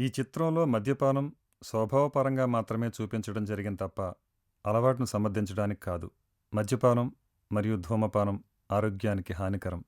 ఈ చిత్రంలో మద్యపానం స్వభావపరంగా మాత్రమే చూపించడం జరిగింది తప్ప, అలవాటును సమర్థించడానికి కాదు. మద్యపానం మరియు ధూమపానం ఆరోగ్యానికి హానికరం.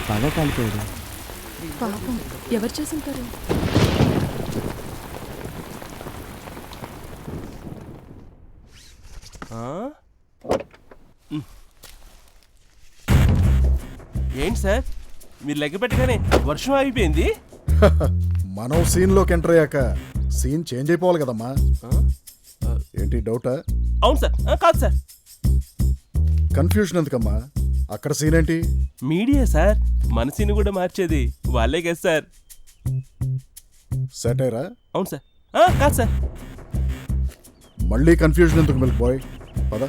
బాగా కాలిపోయాడు. పాపం ఎవరు చేసింటారు? ఏంటి సార్ మీరు లెక్క పెట్టగానే వర్షం ఆగిపోయింది? మనం సీన్లోకి ఎంటర్ అయ్యాక సీన్ చేంజ్ అయిపోవాలి కదమ్మా. ఏంటి డౌటా? అవును సార్. కాదు సార్, కన్ఫ్యూజన్ ఎందుకమ్మా? అక్కడ సీన్ ఏంటి? మీడియా సార్, మన సీన్ కూడా మార్చేది వాళ్ళే కదా సార్. సెటైరా? అవును సార్. కాదు సార్. మళ్ళీ కన్ఫ్యూజన్ ఎందుకు మిల్క్ బాయ్? పద.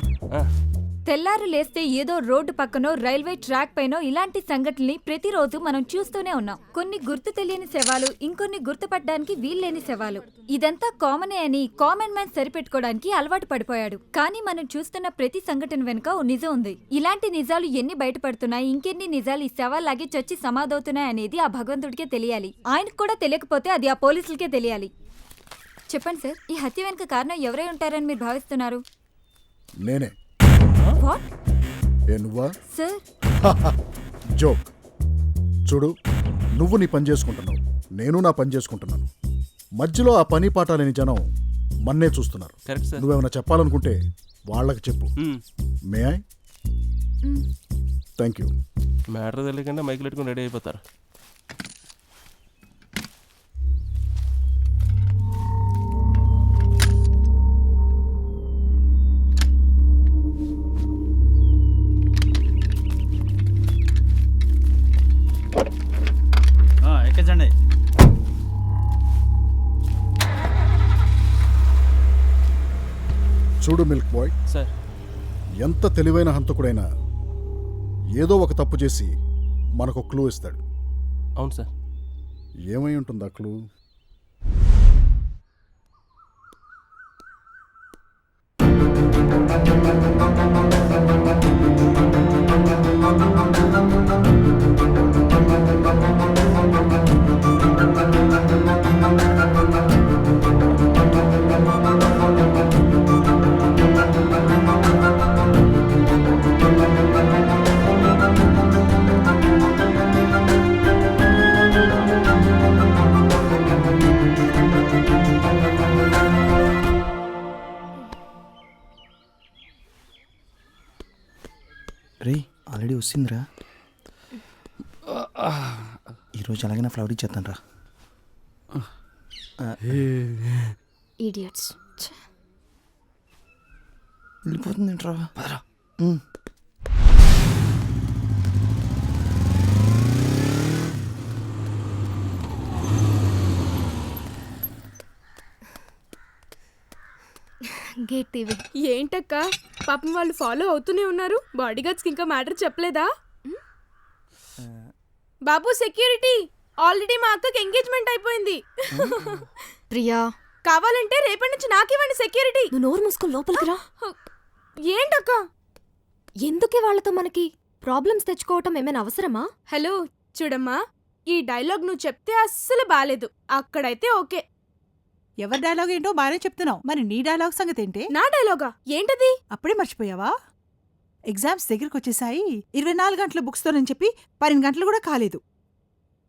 తెల్లారు లేస్తే ఏదో రోడ్డు పక్కనో రైల్వే ట్రాక్ పైనో ఇలాంటి సంఘటనల్ని ప్రతిరోజు మనం చూస్తూనే ఉన్నాం. కొన్ని గుర్తు తెలియని శవాలు, ఇంకొన్ని గుర్తుపట్టడానికి వీల్లేని శవాలు. ఇదంతా కామనే అని కామన్ మ్యాన్ సరిపెట్టుకోవడానికి అలవాటు పడిపోయాడు. కానీ మనం చూస్తున్న ప్రతి సంఘటన వెనుక ఓ నిజం ఉంది. ఇలాంటి నిజాలు ఎన్ని బయటపడుతున్నాయి, ఇంకెన్ని నిజాలు ఈ శవాల్లాగే చచ్చి సమాధవుతున్నాయి అనేది ఆ భగవంతుడికే తెలియాలి. ఆయనకు కూడా తెలియకపోతే అది ఆ పోలీసులకే తెలియాలి. చెప్పండి సార్, ఈ హత్య వెనుక కారణం ఎవరై ఉంటారని మీరు భావిస్తున్నారు? నేనే. వాట్ ఏ నువ్వా? Sir, joke. చూడు, నువ్వు నీ పని చేసుకుంటున్నావు, నేను నా పని చేసుకుంటున్నాను. మధ్యలో ఆ పని పాట లేని జనం మన్నే చూస్తున్నారు. Correct sir. నువ్వేమైనా చెప్పాలనుకుంటే వాళ్ళకి చెప్పు. May I? Thank you. Matter తెలియకుండా మైకులు పెట్టుకుని రెడీ అయిపోతారు. ఎక్కించండి. చూడు మిల్క్ బాయ్, సార్, ఎంత తెలివైన హంతకుడైనా ఏదో ఒక తప్పు చేసి మనకు క్లూ ఇస్తాడు. అవును సార్. ఏమై ఉంటుంది ఆ క్లూ? రే, ఆల్రెడీ వస్తుందిరా. ఈరోజు అలాగే ఫ్లవర్ ఇచ్చేస్తాను రా. ఇడియట్స్. వెళ్ళిపోతుందేంట్రా? పదరా. Gate TV. ఏంటక్క, పాపం వాళ్ళు ఫాలో అవుతూనే ఉన్నారు. బాడీగార్డ్స్కి ఇంకా మ్యాటర్ చెప్పలేదా? బాబు సెక్యూరిటీ, ఆల్రెడీ మా అక్కకి ఎంగేజ్మెంట్ అయిపోయింది. ప్రియా, కావాలంటే రేపటి నుంచి నాకివ్వండి సెక్యూరిటీ. నువ్వు నోరు మూసుకొని లోపలికి రా. ఏంటక్క? ఎందుకే వాళ్ళతో మనకి ప్రాబ్లమ్స్ తెచ్చుకోవటం ఏమైనా అవసరమా? హలో చూడమ్మా, ఈ డైలాగ్ నువ్వు చెప్తే అస్సలు బాలేదు. అక్కడైతే ఓకే. ఎవరి డైలాగ్ ఏంటో బాగానే చెప్తున్నావు, మరి నీ డైలాగ్ సంగతి ఏంటి? నా డైలాగా ఏంటది? అప్పుడే మర్చిపోయావా? ఎగ్జామ్స్ దగ్గరకు వచ్చేసాయి. 24 గంటల బుక్స్తోనని చెప్పి 12 గంటలు కూడా కాలేదు.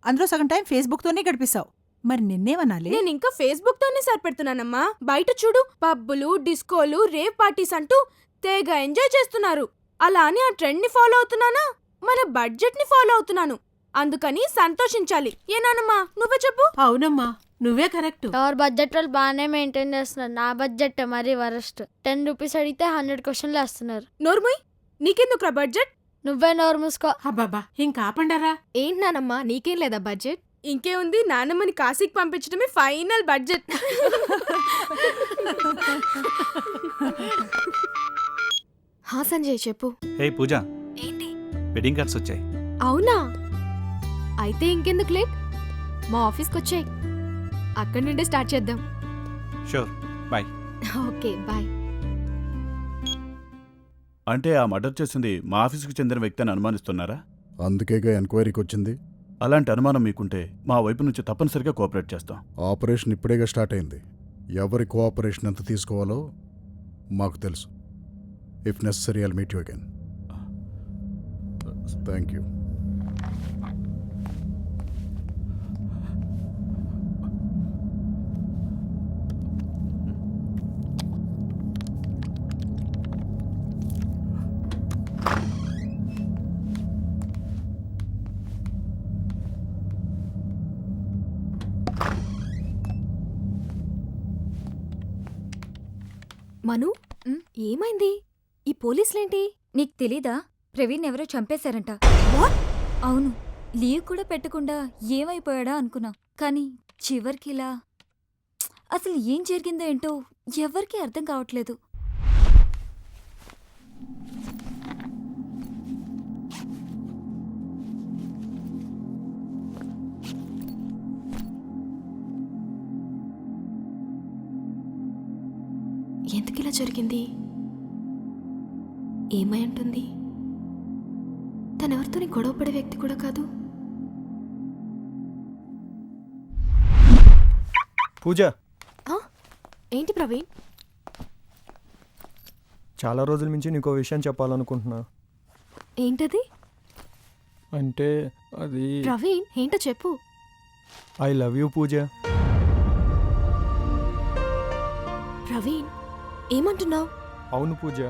అందులో సగం టైం ఫేస్బుక్తోనే గడిపిస్తావు. మరి నిన్నేమనాలి? నేను ఇంకా ఫేస్బుక్ తోనే సరిపెడుతున్నానమ్మా. బయట చూడు, పబ్బులు, డిస్కోలు, రేవ్ పార్టీస్ అంటూ తెగ ఎంజాయ్ చేస్తున్నారు. అలా అని ఆ ట్రెండ్ ని ఫాలో అవుతున్నానా? మన బడ్జెట్ ని ఫాలో అవుతున్నాను. అందుకని సంతోషించాలి. ఏనానమ్మా, నువ్వే చెప్పు. అవునమ్మా, నువ్వే కరెక్ట్. ఎవరి బడ్జెట్ వాళ్ళు బాగానే మెయింటైన్ చేస్తున్నారు. నా బడ్జెట్ మరీ వరస్ట్. 10 రూపీస్ అడిగితే 100 క్వశ్చన్లు వేస్తున్నారు. నోర్ముయ్, నీకెందుకురా బడ్జెట్? నువ్వే నోరు మూసుకో. అబ్బాబా, ఇంకా ఆపండారా. ఏంటి నానమ్మా, నీకేం లేదా బడ్జెట్? ఇంకేముంది, నాన్నమ్మని కాశీకి పంపించడమే ఫైనల్ బడ్జెట్. హా సంజయ్, చెప్పు. హే పూజ, ఏంటి? వెడ్డింగ్ కార్డ్స్ వచ్చాయి. అవునా? అయితే ఇంకెందుకు లేట్, మా ఆఫీస్కి వచ్చాయి. అక్కడి నుండే స్టార్ట్ చేద్దాం. Sure, bye. Okay, bye. అంటే ఆ మర్డర్ చేసింది మా ఆఫీసుకు చెందిన వ్యక్తి అని అనుమానిస్తున్నారా? అందుకేగా ఎంక్వైరీకి వచ్చింది. అలాంటి అనుమానం మీకుంటే మా వైపు నుంచి తప్పనిసరిగా కోఆపరేట్ చేస్తాం. ఆపరేషన్ ఇప్పుడేగా స్టార్ట్ అయింది. ఎవరి కోఆపరేషన్ ఎంత తీసుకోవాలో మాకు తెలుసు. If necessary I'll meet you again. Thank you. Manu, ఏమైంది? ఈ పోలీసులేంటి? నీకు తెలీదా? ప్రవీణ్ ఎవరో చంపేశారంట. వాట్? అవును, లీవ్ కూడా పెట్టకుండా ఏమైపోయాడా అనుకున్నా. కానీ చివరికి ఇలా. అసలు ఏం జరిగిందో ఏంటో ఎవరికీ అర్థం కావట్లేదు. జరిగింది? ఏమై ఉంటుంది? తనెవరితోని గొడవపడే వ్యక్తి కూడా కాదు. పూజ, ఆ? ఏంటి ప్రవీణ్? చాలా రోజుల నుంచి నీకో విషయం చెప్పాలనుకుంటున్నా. ఏంటది? అంటే అది ప్రవీణ్ ఏంటో చెప్పు. ఐ లవ్ యూ పూజ. ప్రవీణ్ ఏమంటున్నావు? అవును పూజ.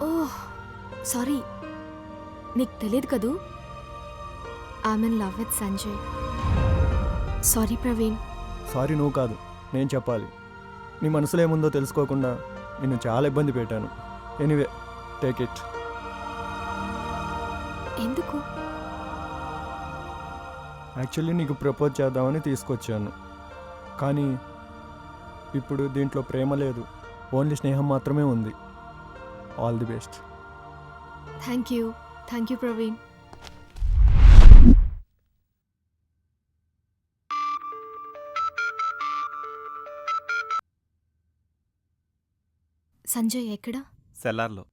ఓహ్ సారీ, నీకు తెలియదు కదూ, I'm in love with Sanjay. Sorry Praveen. Sorry నువ్వు కాదు, నేను చెప్పాలి. నీ మనసులో ఏముందో తెలుసుకోకుండా నిన్ను చాలా ఇబ్బంది పెట్టాను. Anyway, take it. ఎందుకు? యాక్చువల్లీ నీకు ప్రపోజ్ చేద్దామని తీసుకొచ్చాను, కానీ ఇప్పుడు దీంట్లో ప్రేమ లేదు, ఓన్లీ స్నేహం మాత్రమే ఉంది. All the best. Thank you Praveen. Sanjay ఎక్కడ? సెల్లార్లో.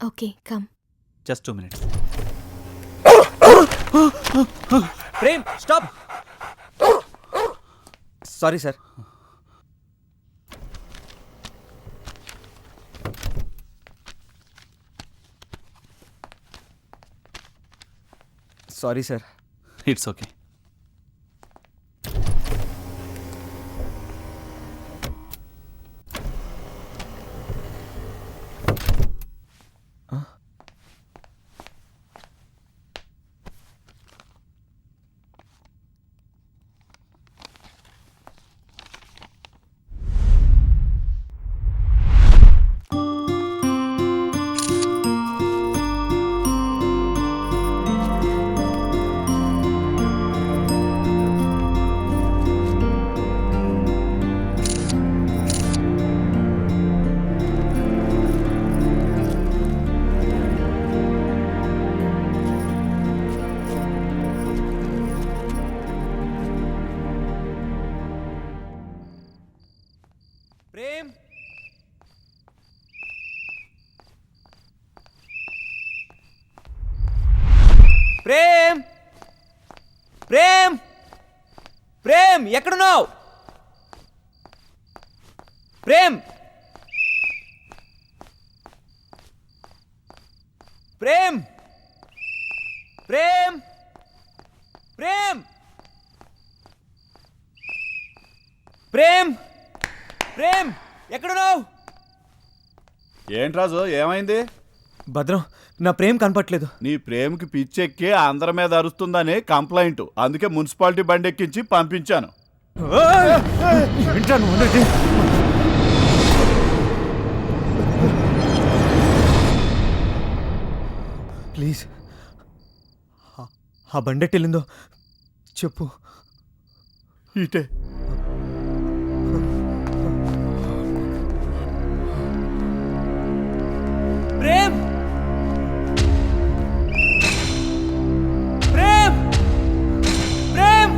Okay come. Just 2 minutes. Prem stop. Sorry sir. Sorry sir. It's okay. Prem Prem Prem Prem ఎక్కడున్నావు? ప్రేమ్ ప్రేమ్ ప్రేమ్ ప్రేమ్ ప్రేమ్ ప్రేమ్ ఎక్కడున్నావు? ఏంటి రాజు, ఏమైంది? భద్రం, నా ప్రేమ్ కనపట్లేదు. నీ ప్రేమకి పిచ్చెక్కి అందరి మీద అరుస్తుందని కంప్లైంట్, అందుకే మున్సిపాలిటీ బండి ఎక్కించి పంపించాను. ప్లీజ్, ఆ బండి ఎట్టి వెళ్ళిందో చెప్పు. ఇటే ప్రేమ్ ప్రేమ్ ప్రేమ్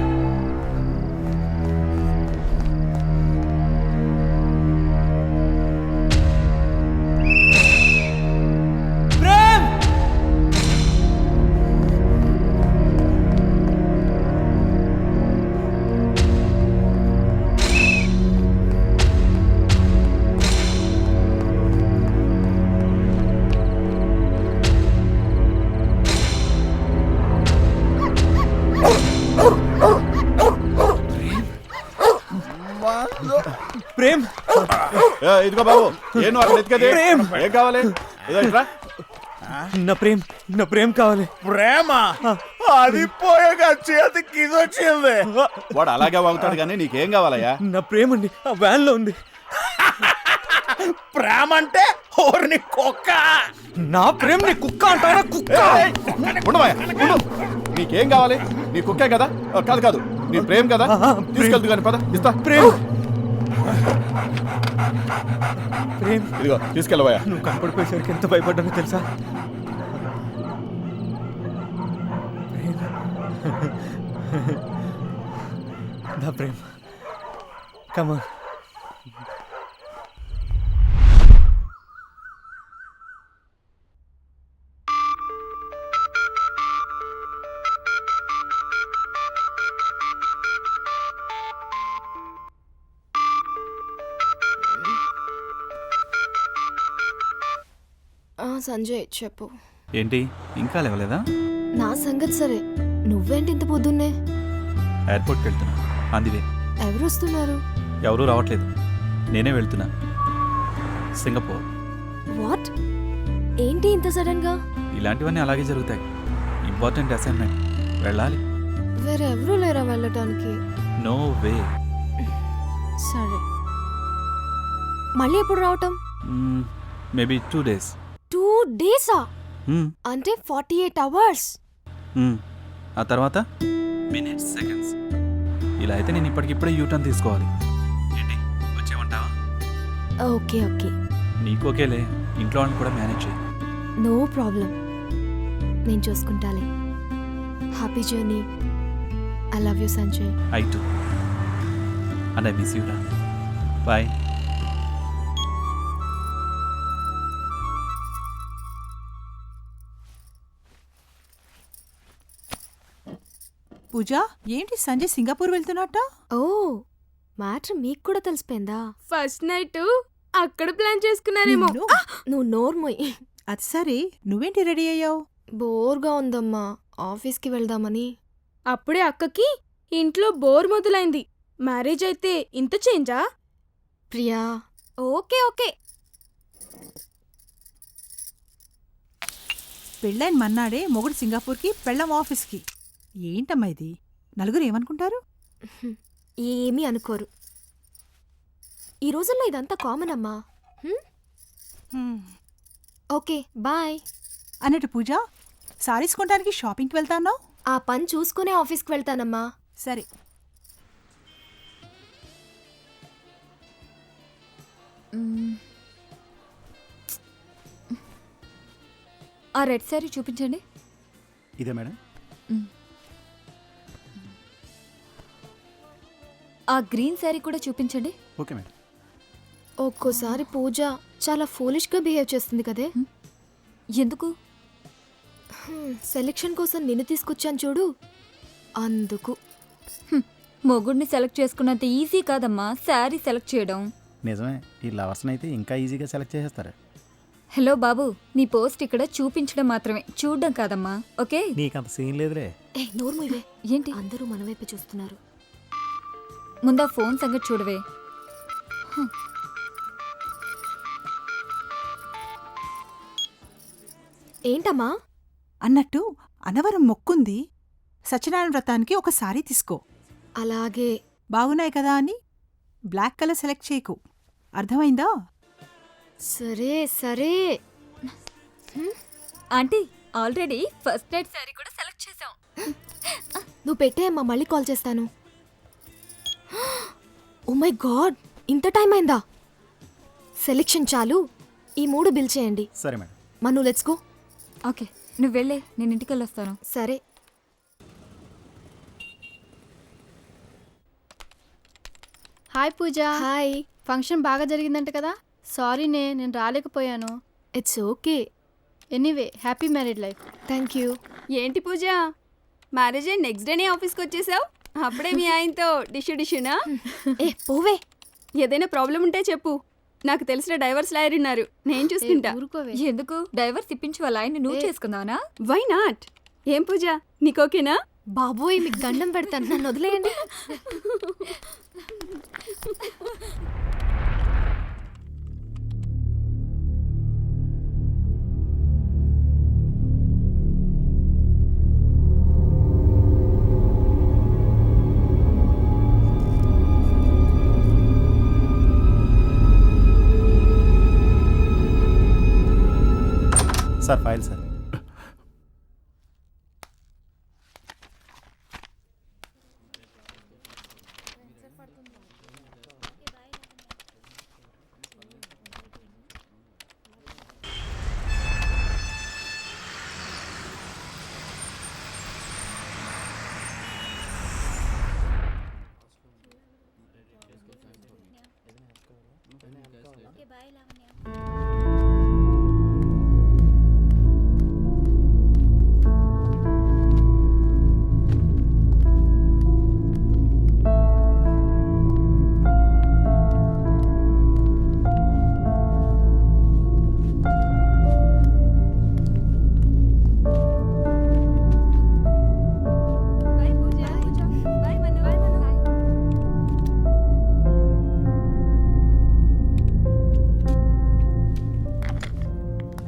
ప్రేమ్ ప్రేమ్ ఇదిగో బాబు, ఏను అక్కడ ఎత్తుకది. ఏం కావాలి? ఇదో ఇట్రా. నా ప్రేమ్ కావాలి. ప్రేమ అది పోయాక చేతికి ఇది వచ్చింది. వాడు అలాగే వాగుతాడు, కానీ నీకేం కావాలయ్యా? నా ప్రేమ్ అండి ఆ వ్యాన్ లో ఉంది. ప్రేమ అంటే ఓర్ని కుక్క. నా ప్రేమ్ నీ కుక్క అంటారా? కుక్క. ఉండవయ్యా, ఉండు. నీకేం కావాలి? నీ కుక్కే కదా? కాదు కాదు, నీ ప్రేమ్ కదా. తీసుకెళ్తు కానీ పద, ఇస్తా. ప్రేమ్ ప్రేమ్ ఇదిగో తీసుకెళ్ళవయ్యా. నువ్వు కనపడిపోయేసరికి ఎంత భయపడ్డానో తెలుసా? దా ప్రేమ్, కమ్ ఆన్. సంజయ్ చెప్పు. ఏంటి ఇంకా లేవలేదా? నా సంగతి సరే, నువ్వేంటి ఇంత పొద్దున్నే? ఎయిర్పోర్ట్కి వెళ్తున్నా, అందువే. ఎవరు వస్తున్నారు? ఎవరూ రావట్లేదు, నేనే వెళ్తున్నా. సింగపూర్. వాట్? ఏంటి ఇంత సడన్ గా? ఇలాంటివన్నీ అలాగే జరుగుతాయి. ఇంపార్టెంట్ అసైన్మెంట్, వెళ్ళాలి. వేరే ఎవరూ లేరా వెళ్ళటానికి? No way. సరే, మళ్ళీ ఎప్పుడు రావటం? Maybe 2 days. 2 days-ఆ? అంటే 48 hours. ఆ తర్వాత మినిట్స్, సెకండ్స్. ఇలా అయితే నేను ఇప్పటికిప్పుడే యూటర్న్ తీసుకోవాలి. ఏంటి వచ్చేమంటావా? ఓకే ఓకే, నీకు ఓకేలే, ఇంట్లో వాళ్ళని కూడా మేనేజ్ చేయి. నో ప్రాబ్లం, నేను చూసుకుంటాలే. Happy journey. I love you Sanjay. I too, and I miss you రా. బాయ్. పూజ, ఏంటి సంజయ్ సింగపూర్ వెళ్తున్నట్ట? ఓ, మ్యాటర్ మీకు కూడా తెలిసిపోయిందా? ఫస్ట్ నైట్ అక్కడ ప్లాన్ చేసుకున్నారేమో. నిన్ను? నువ్వు నోర్మోయ్. అది సరే, నువ్వేంటి రెడీ అయ్యావు? బోర్గా ఉందమ్మా, ఆఫీస్కి వెళ్దామని. అప్పుడే అక్కకి ఇంట్లో బోర్ మొదలైంది. మ్యారేజ్ అయితే ఇంత చేంజా? Priya, okay okay. పెళ్ళైన మన్నాడే మొగుడు సింగపూర్కి, పెళ్ళం ఆఫీస్కి. ఏంటమ్మా ఇది? నలుగురు ఏమనుకుంటారు? ఏమీ అనుకోరు. ఈ రోజుల్లో ఇదంతా కామన్ అమ్మా. Okay bye. అన్నట్టు పూజ, సారీస్ కొనడానికి షాపింగ్కి వెళ్తాను. ఆ పని చూసుకునే ఆఫీస్కి వెళ్తానమ్మా. సరే. ఆ రెడ్ శారీ చూపించండి. ఇదే మేడం. ఆ గ్రీన్ శారీ కూడా చూపించండి. Okay madam. ఒక్కోసారి పూజ చాలా ఫూలిష్గా బిహేవ్ చేస్తుంది కదే. ఎందుకు? సెలెక్షన్ కోసం నిన్ను తీసుకొచ్చాను చూడు, అందుకు. మొగుడిని సెలెక్ట్ చేసుకున్నంత ఈజీ కాదమ్మా శారీ సెలెక్ట్ చేయడం. నిజమే, ఈ లవర్స్ని అయితే ఇంకా ఈజీగా సెలెక్ట్ చేసేస్తారు. హలో బాబు, నీ పోస్ట్ ఇక్కడ చూపించడం మాత్రమే, చూడడం కాదమ్మా. ఓకే? నీకంత సీన్ లేదులే. ఏ నోర్మూవే, ఏంటి అందరూ మన వైపే చూస్తున్నారు. ముందా ఫోన్ సంగతి చూడవే. ఏంటమ్మా? అన్నట్టు అనవరం మొక్కుంది, సత్యనారాయణ వ్రతానికి ఒక సారీ తీసుకో. అలాగే. బాగున్నాయి కదా అని బ్లాక్ కలర్ సెలెక్ట్ చేయకు, అర్థమైందా? సరే సరే. Aunty, already first night sari కూడా సెలెక్ట్ చేసాం. నువ్వు పెట్టేయమ్మా, మళ్ళీ కాల్ చేస్తాను. ఓ మై గాడ్, ఇంత టైం అయిందా? సెలెక్షన్ చాలు, ఈ 3 బిల్ చేయండి. సరే madam. Manu let's go. Okay, నువ్వు వెళ్ళే, నేను ఇంటికి వెళ్ళొస్తాను. సరే. హాయ్ పూజ. హాయ్. ఫంక్షన్ బాగా జరిగిందంట కదా? సారీ నేను రాలేకపోయాను. It's okay. Anyway, happy married life. Thank you. ఏంటి పూజ, మ్యారేజ్ అయ్యి నెక్స్ట్ డేనే ఆఫీస్కి వచ్చేసావు? అప్పుడే మీ ఆయనతో డిషునా? ఏ పోవే. ఏదైనా ప్రాబ్లం ఉంటే చెప్పు, నాకు తెలిసిన డైవర్స్ లాయర్ ఉన్నారు, నేను చూసుకుంటా. ఊరుకోవే. ఎందుకు? డైవర్స్ ఇప్పించి వాళ్ళ ఆయన్ని నువ్వు చేసుకుందావనా? Why not? ఏం పూజ, నీకు ఓకేనా? బాబోయ్, మీకు దండం పెడతాను, నన్ను వదిలేయండి. Sir file sir.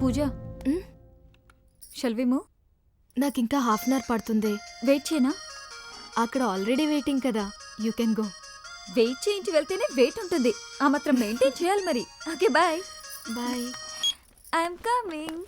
Pooja shall we move? నాకు ఇంకా హాఫ్ అన్ అవర్ పడుతుంది. వెయిట్ చేయనా? అక్కడ ఆల్రెడీ వెయిటింగ్ కదా, యూ కెన్ గో. వెయిట్ చేయించి వెళ్తేనే వెయిట్ ఉంటుంది. ఆ మాత్రం మెయింటైన్ చేయాలి మరి. Okay bye. Bye. I'm coming.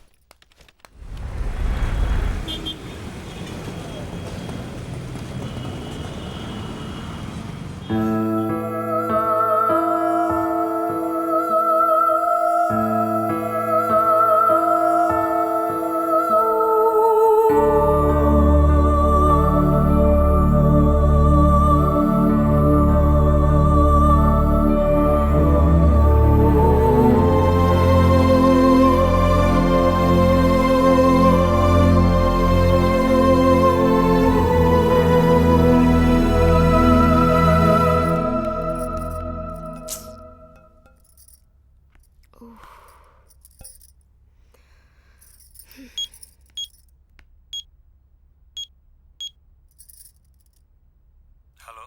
Hello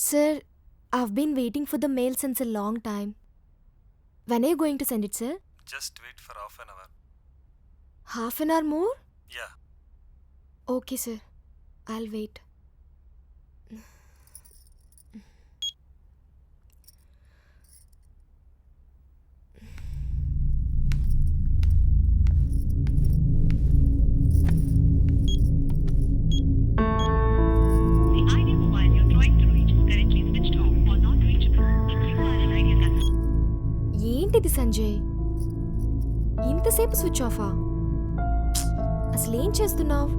Sir, I've been waiting for the mail since a long time. When are you going to send it, sir? Just wait for half an hour. Half an hour more? Yeah. Okay, sir. I'll wait. ఏంటిది సంజయ్, ఇంతసేపు switch ఆఫా? అసలేం చేస్తున్నావు?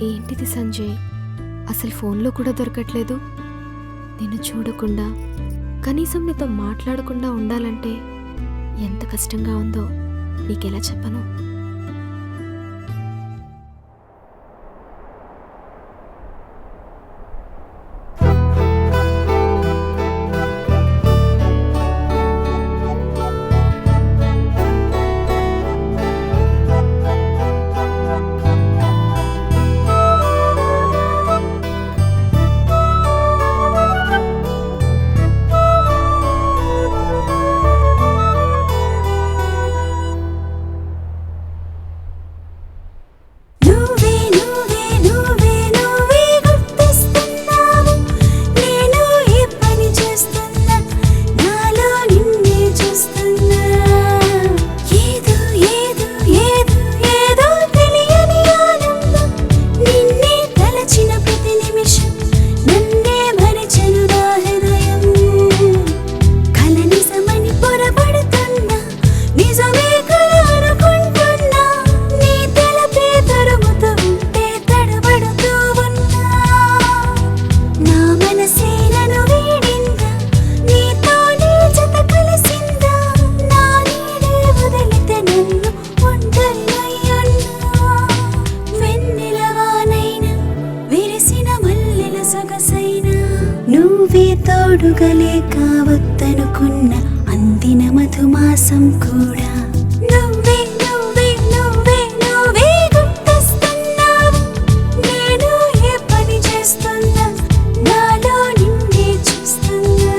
ఏంటిది సంజయ్, అసలు ఫోన్లో కూడా దొరకట్లేదు. నిన్ను చూడకుండా, కనీసం నీతో మాట్లాడకుండా ఉండాలంటే ఎంత కష్టంగా ఉందో నీకెలా చెప్పను. తోడుగలే కావద్దనుకున్న అందిన మధుమాసం కూడా నువ్వే నువ్వే నువ్వే నువ్వే గుర్తొస్తున్నావు. నేను ఏ పని చేస్తున్నా నాలో నిన్నే చూస్తున్నా.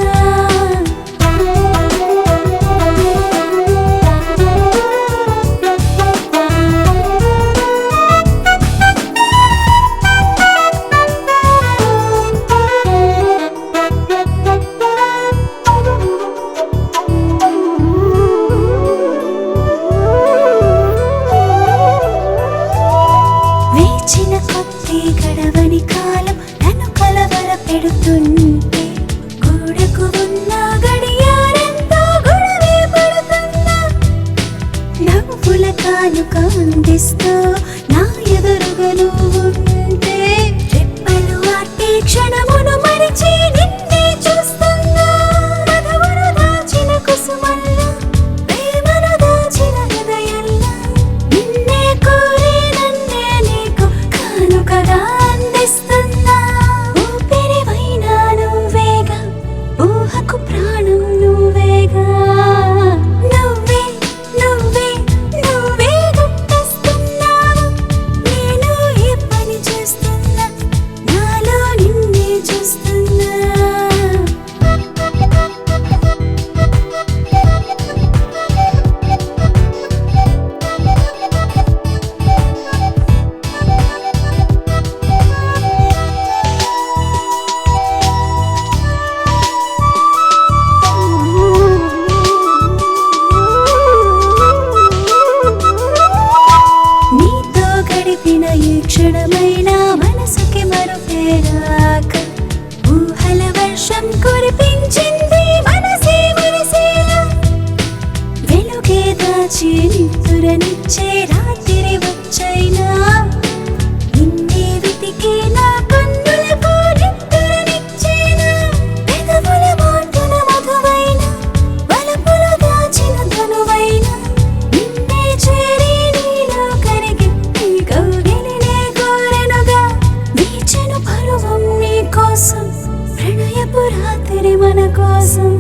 రేపు రాత్రి మన కోసం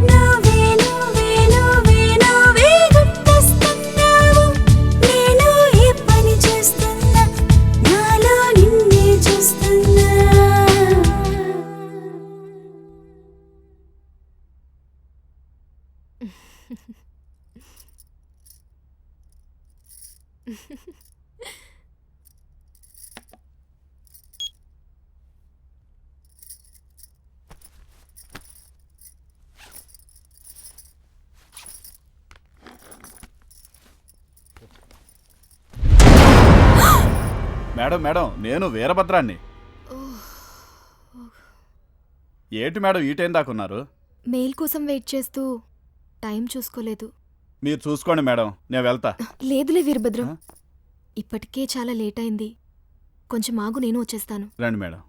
నువ్వే నువ్వే నువ్వే నువ్వే గుర్తొస్తున్నావు నేను ఏ పని చేస్తున్నా నాలో నిన్నే చూస్తున్నా మేడం మేడం నేను వీరభద్రాన్ని. ఏంటి మేడం ఈ టైం దాకున్నారు? మెయిల్ కోసం వెయిట్ చేస్తూ టైం చూసుకోలేదు. మీరు చూసుకోండి మేడం, నేను వెళ్తా. లేదులే వీరభద్రం, ఇప్పటికే చాలా లేట్ అయింది. కొంచెం ఆగు, నేను వచ్చేస్తాను. రండి మేడం.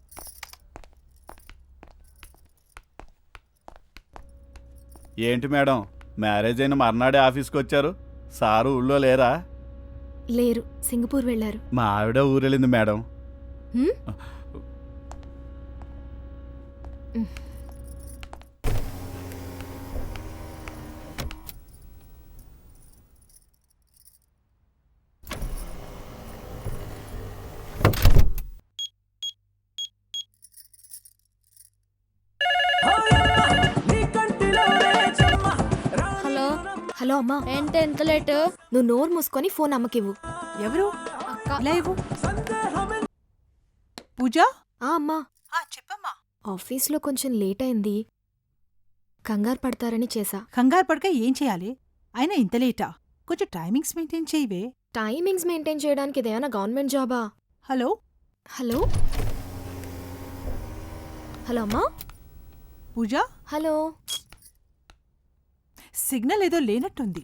ఏంటి మేడం మ్యారేజ్ అయిన మర్నాడే ఆఫీస్కి వచ్చారు? సారు ఊళ్ళో లేరా? లేరు, సింగపూర్ వెళ్ళారు. మా ఆవిడ ఊరెళ్ళింది మేడం. హ్మ్? హలో హలో అమ్మా, ఏంటి ఎంత లేటు? నువ్వు నోరు మూసుకొని ఫోన్ అమ్మకివ్వు. ఎవరు? అక్క. ఇలా ఇవ్వు. పూజ? అమ్మా, చెప్పమ్మా. ఆఫీస్లో కొంచెం లేట్ అయింది, కంగారు పడతారని చేశా. కంగారు పడక ఏం చేయాలి? అయినా ఇంత లేటా? కొంచెం టైమింగ్స్ మెయింటైన్ చేయవే. టైమింగ్స్ మెయింటైన్ చేయడానికి ఇదేమైనా గవర్నమెంట్ జాబా? హలో హలో హలో అమ్మా. పూజ, హలో. సిగ్నల్ ఏదో లేనట్టుంది.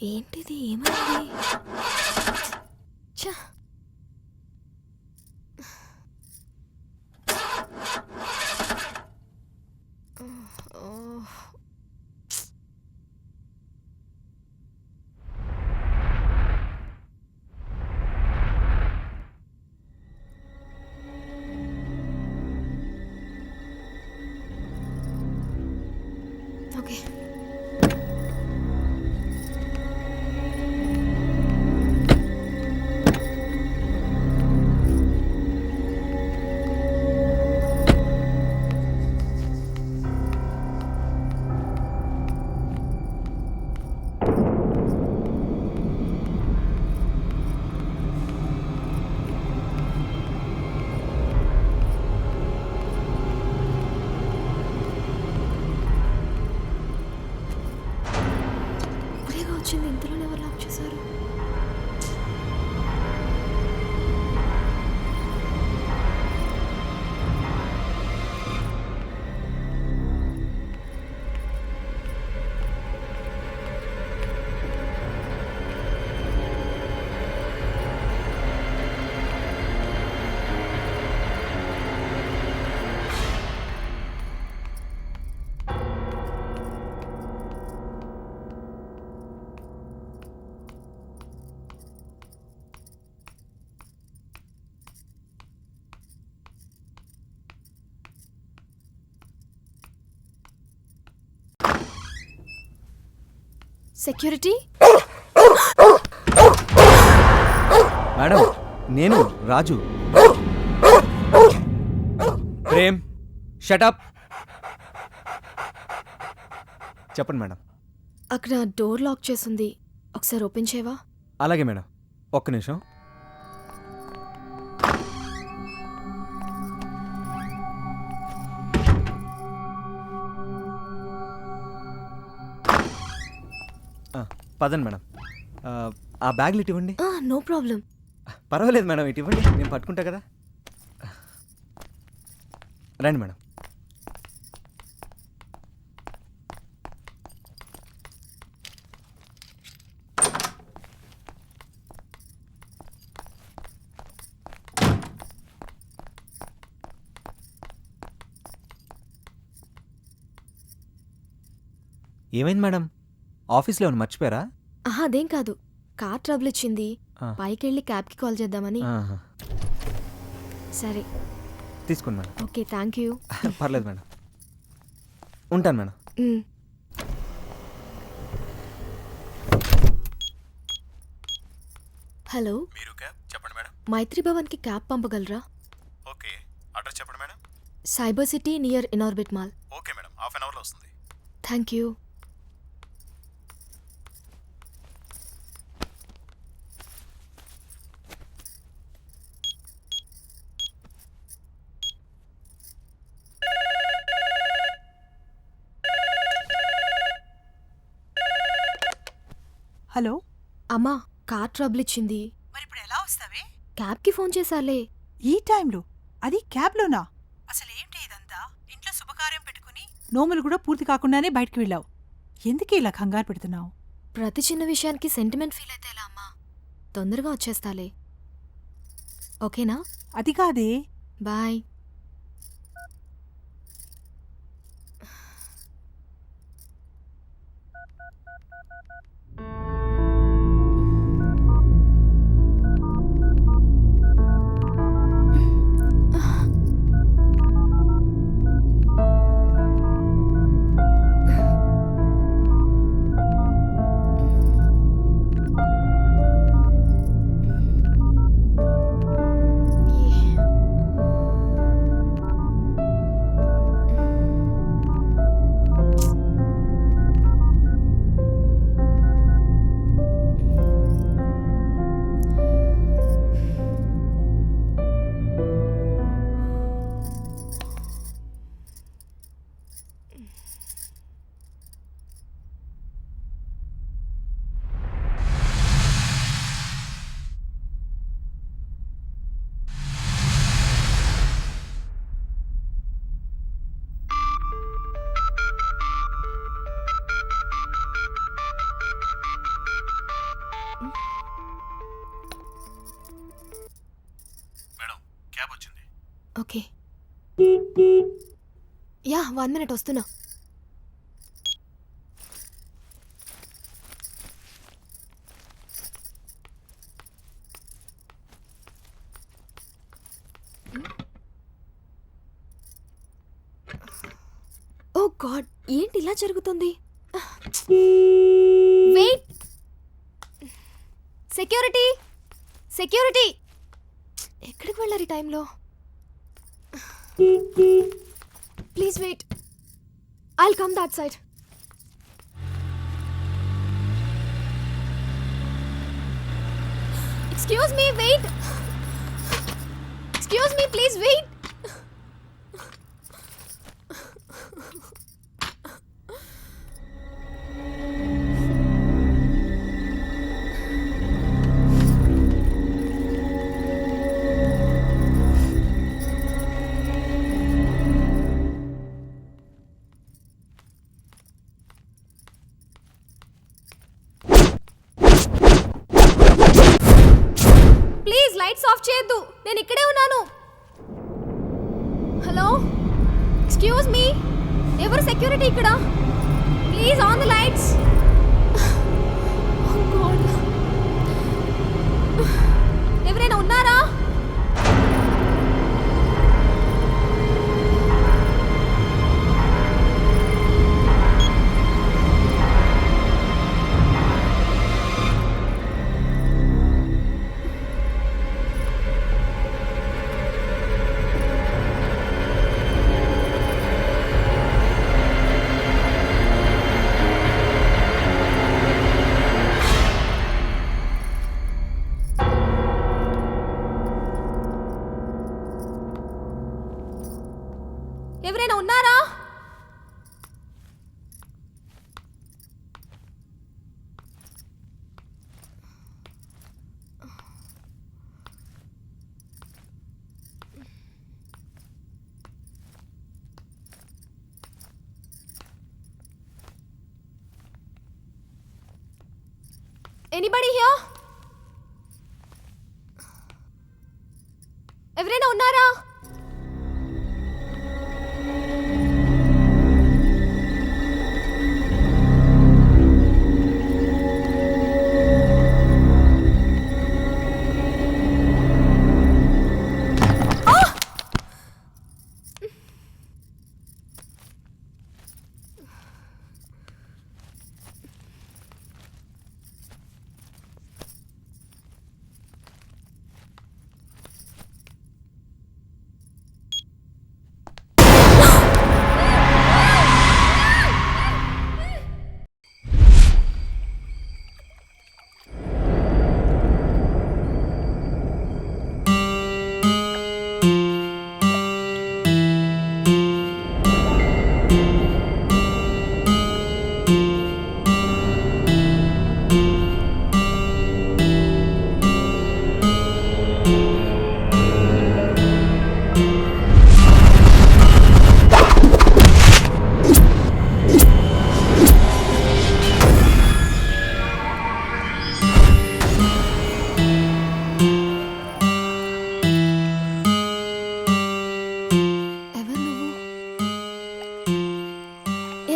ఏంటిది, ఏమైంది? ఛ! ఓకే. వచ్చింది, ఇంతలోనే ఎవరు లాక్ చేశారు? సెక్యూరిటీ మేడం, నేను రాజు. ప్రేమ్, షటప్. చెప్పండి మేడం. అక్కడ డోర్ లాక్ చేసింది, ఒకసారి ఓపెన్ చేయవా? అలాగే మేడం, ఒక్క నిమిషం. పదండి మేడం. ఆ బ్యాగ్లు ఇటు ఇవ్వండి. No problem. పర్వాలేదు మేడం, ఇటు ఇవ్వండి, నేను పట్టుకుంటా కదా. రండి మేడం. ఏమైంది మేడం, ఆఫీస్లో ఏమైనా మర్చిపోయారా? అదేం కాదు, కార్ ట్రబుల్ ఇచ్చింది, పైకెళ్ళి క్యాబ్కి కాల్ చేద్దామని. సరే తీసుకోండి మేడం. Okay, thank you. పర్లేదు మేడం, ఉంటాను మేడం. హలో, మీరు క్యాబ్ చెప్పండి మేడం. మైత్రి భవన్కి క్యాబ్ పంపగలరా? ఓకే, అడ్రస్ చెప్పండి madam. Cyber city near Inorbit mall. Okay madam, half an అవర్లో వస్తుంది. Thank you. హలో అమ్మా, కార్ ట్రబుల్ ఇచ్చింది. మరి ఇప్పుడు ఎలా వస్తావే? క్యాబ్కి ఫోన్ చేశాలే. ఈ టైంలో అది క్యాబ్లోనా? అసలు ఏంటి ఇదంతా? ఇంట్లో శుభకార్యం పెట్టుకుని నోములు కూడా పూర్తి కాకుండానే బయటికి వెళ్ళావు. ఎందుకు ఇలా కంగారు పెడుతున్నావు? ప్రతి చిన్న విషయానికి సెంటిమెంట్ ఫీల్ అయితే ఎలా అమ్మా? తొందరగా వచ్చేస్తాలే, ఓకేనా? అది కాదే. బాయ్. మేడం, క్యాబ్ వచ్చింది. ఓకే, యా 1 minute వస్తున్నా. ఓ గాడ్, ఏంటి ఇలా జరుగుతుంది? వెయిట్, సెక్యూరిటీ, సెక్యూరిటీ, ఎక్కడికి వెళ్ళారు ఈ టైంలో? Please wait, I'll come that side. Excuse me, wait, excuse me, please wait. Please lights off చేయొద్దు, నేను ఇక్కడే ఉన్నాను. హలో, ఎక్స్క్యూజ్ మీ, ఎవరు సెక్యూరిటీ ఇక్కడ? Please on the lights. ఎవరైనా ఉన్నారా? Anybody here? ఎవరైనా ఉన్నారా?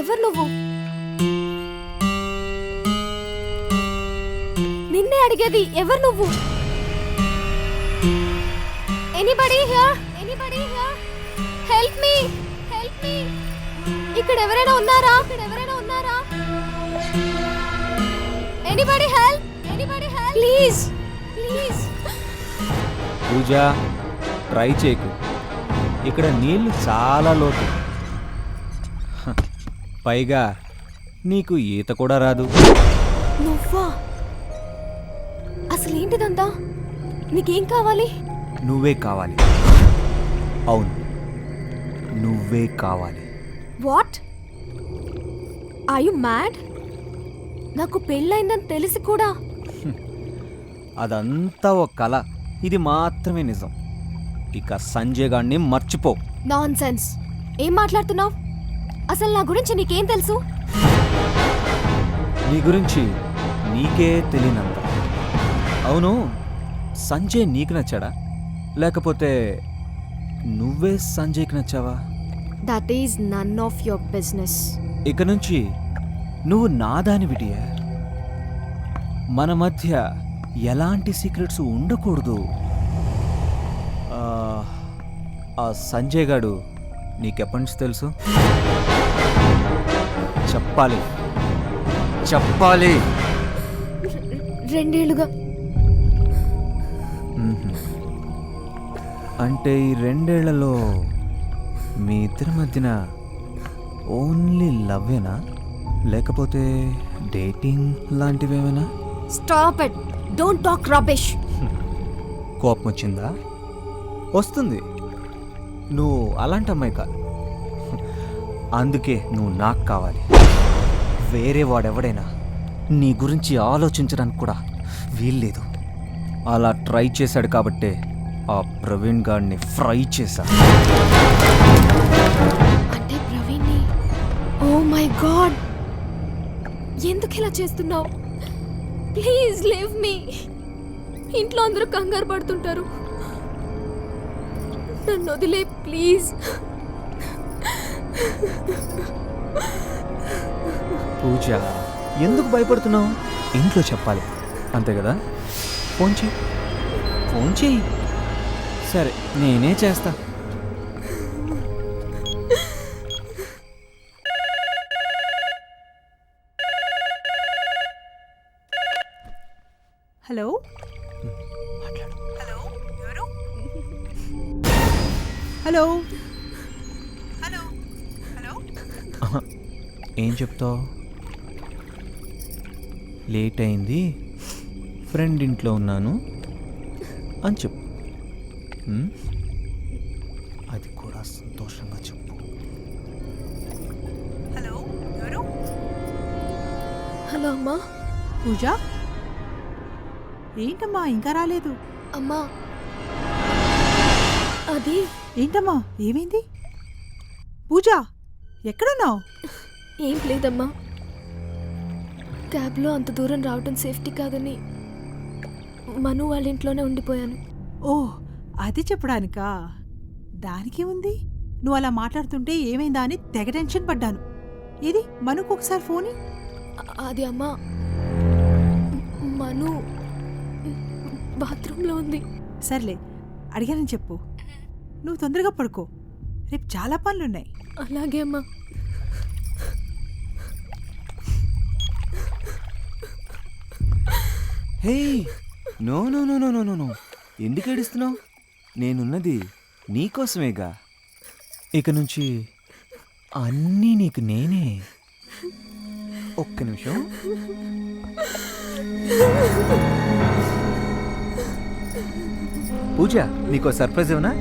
ఎవరు నువ్వు? నిన్నే అడిగేది, ఎవరు నువ్వు? Anybody here? Anybody here? Help me, help me. ఇక్కడ ఎవరైనా ఉన్నారా? ఇక్కడ ఎవరైనా ఉన్నారా? Anybody help, anybody help, please please. Pooja, try చేయకు. ఇక్కడ నీళ్లు చాలా లోతు. పైగా నీకు ఈత కూడా రాదు. నువ్వా? అసలు ఏంటిదంతా? నీకేం కావాలి? నువ్వే కావాలి. అవును, నువ్వే కావాలి. వాట్? Are you mad? నాకు పెళ్ళైందని తెలిసి కూడా. అదంతా ఒక కళ. ఇది మాత్రమే నిజం. ఇక సంజయ్ గారిని మర్చిపో. నాన్సెన్స్. ఏం మాట్లాడుతున్నావు? అసలు నా గురించి నీకేం తెలుసు? నీ గురించి నీకే తెలియనంత. అవును, సంజయ్ నీకు నచ్చాడా, లేకపోతే నువ్వే సంజయ్కి నచ్చావా? That is none of your business. ఇక నుంచి నువ్వు నాదాని విడియా. మన మధ్య ఎలాంటి సీక్రెట్స్ ఉండకూడదు. ఆ సంజయ్ గాడు నీకెప్పటి నుంచి తెలుసు? చెప్పాలి, చెప్పాలి. 2 ఏళ్లుగా. అంటే ఈ 2 ఏళ్లలో మీ ఇద్దరి మధ్యన ఓన్లీ లవ్వేనా, లేకపోతే డేటింగ్ లాంటివేమైనా? Stop it. Don't talk rubbish. కోపం వచ్చిందా? వస్తుంది. నువ్వు అలాంటి అమ్మాయి కాదు. అందుకే నువ్వు నాకు కావాలి. వేరే వాడెవడైనా నీ గురించి ఆలోచించడానికి కూడా వీల్లేదు. అలా ట్రై చేశాడు కాబట్టే ఆ ప్రవీణ్ గాడిని ఫ్రై చేశా. అంటే ప్రవీణ్ని? ఓ మై గాడ్, ఎందుకు ఇలా చేస్తున్నావు? Please leave me. ఇంట్లో అందరూ కంగారు పడుతుంటారు. నన్ను వదిలే ప్లీజ్. పూజ, ఎందుకు భయపడుతున్నావు? ఇంట్లో చెప్పాలి, అంతే కదా? ఫోన్ చెయ్యి, ఫోన్ చెయ్యి. సరే, నేనే చేస్తా. Hello, hello, hello, hello. ఏం చెప్తావు? లేట్ అయింది, ఫ్రెండ్ ఇంట్లో ఉన్నాను అని చెప్పు. అది కూడా సంతోషంగా చెప్పు. హలో, ఎవరు? హలో అమ్మా. పూజ, ఏంటమ్మా ఇంకా రాలేదు? అమ్మా, అది ఏంటమ్మా, ఏమైంది? పూజ, ఎక్కడున్నావు? ఏం లేదమ్మా. క్యాబ్లో అంత దూరం రావడం సేఫ్టీ కాదని మను వాళ్ళ ఇంట్లోనే ఉండిపోయాను. ఓ అది చెప్పడానికా? దానికి ఉంది. నువ్వు అలా మాట్లాడుతుంటే ఏమైందా అని తెగ టెన్షన్ పడ్డాను. ఇది మనుకు ఒకసారి ఫోన్. అది అమ్మా, మను బాత్రూంలో ఉంది. సర్లే, అడిగానని చెప్పు. నువ్వు తొందరగా పడుకో, రేపు చాలా పనులున్నాయి. అలాగే అమ్మా. Hey, no no no no no no no, ఎందుకు ఏడుస్తున్నావు? నేనున్నది నీకోసమేగా. ఇక నుంచి అన్నీ నీకు నేనే. ఒక్క నిమిషం. పూజ, నీకో సర్ప్రైజ్ ఏమన్నా?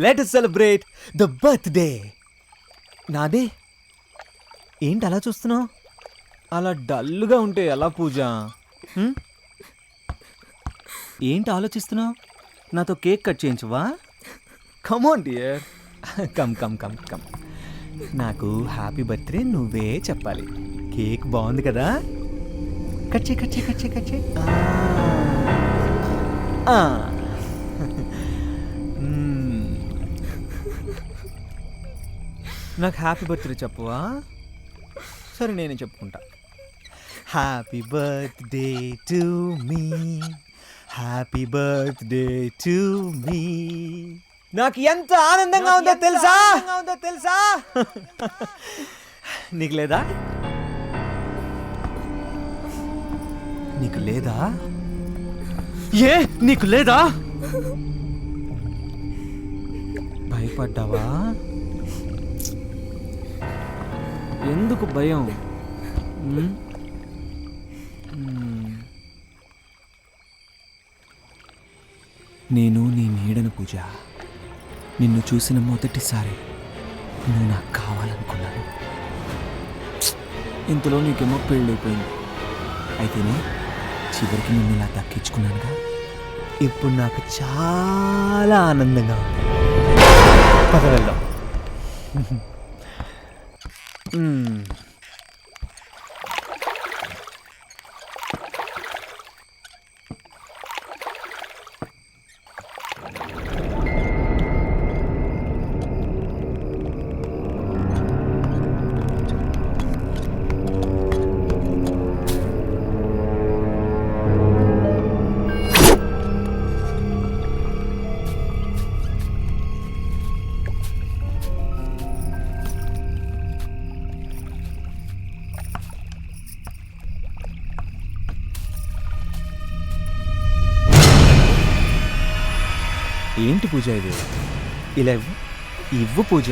Let us celebrate the birthday. నాదే. ఏంటి అలా చూస్తున్నావు? అలా డల్గా ఉంటే ఎలా పూజ? ఏంటి ఆలోచిస్తున్నావు? నాతో కేక్ కట్ చేయించవా? Come on dear, come come come come. నాకు హ్యాపీ బర్త్డే నువ్వే చెప్పాలి. కేక్ బాగుంది కదా? కట్ చేయి కట్ చేయి కట్ చేయి కట్ చేయి. నాకు హ్యాపీ బర్త్డే చెప్పవా? సరే, నేనే చెప్పుకుంటా. Happy birthday to me, happy birthday to me. నాకు ఎంత ఆనందంగా ఉందో తెలుసా? నీకు లేదా? నీకు లేదా? ఏ నీకు లేదా? భయపడ్డావా? ఎందుకు భయం? నేను నీ నీడను పూజ. నిన్ను చూసిన మొదటిసారి నువ్వు నాకు కావాలనుకున్నాను. ఇంతలో నీకేమో పెళ్ళైపోయింది. అయితేనే చివరికి నిన్ను ఇలా దక్కించుకున్నానుగా. ఇప్పుడు నాకు చాలా ఆనందంగా ఉంది. పద వెళ్దాం. ఏంటి పూజ ఇది? ఇలా ఇవ్వు పూజ.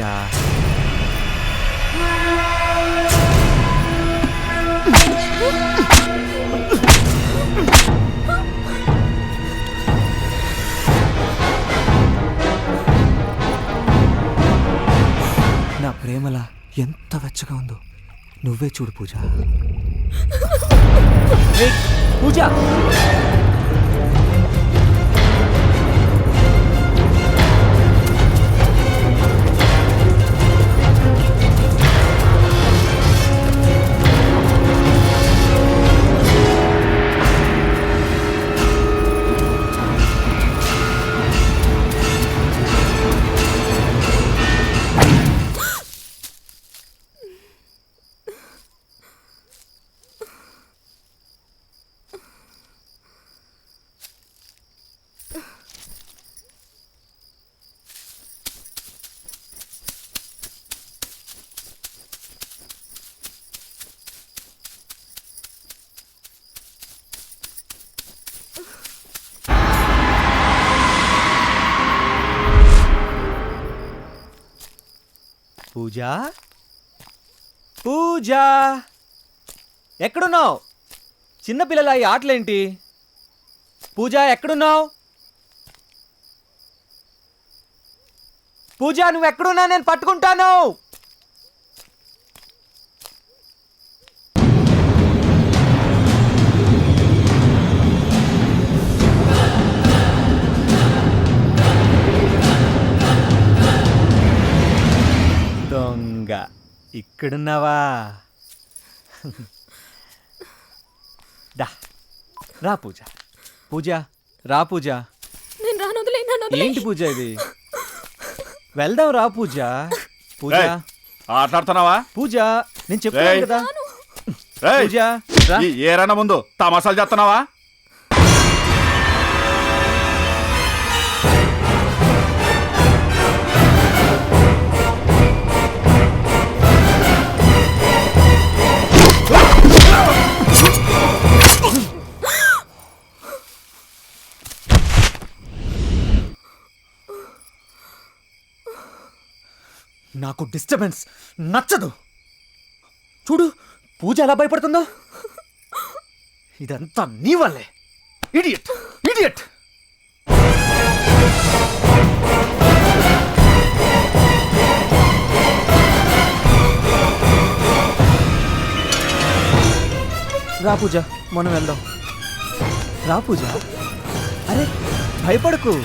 నా ప్రేమలా ఎంత వెచ్చగా ఉందో నువ్వే చూడు పూజ. పూజ, పూజ, పూజ, ఎక్కడున్నావు? చిన్నపిల్లల ఈ ఆటలేంటి? పూజ, ఎక్కడున్నావు? పూజ, నువ్వు ఎక్కడున్నా నేను పట్టుకుంటాను. ఇక్కడున్నావా? డా రా పూజ. పూజ రా పూజ. నేను రాను, వదిలే, నన్ను వదిలే. ఏంటి పూజ ఇది? వెళ్దాం రా పూజ. పూజ ఆటలాడుతున్నావా? పూజ నేను చెప్పాను కదా. పూజ రా. ఏరైనా ముందు తమాసాలు చేస్తున్నావా? నాకు డిస్టర్బెన్స్ నచ్చదు. చూడు పూజ ఎలా భయపడుతుందో. ఇదంతా నీ వల్లే. Idiot idiot. రా పూజ, మనం వెళ్దాం. రా పూజ. అరే భయపడకు.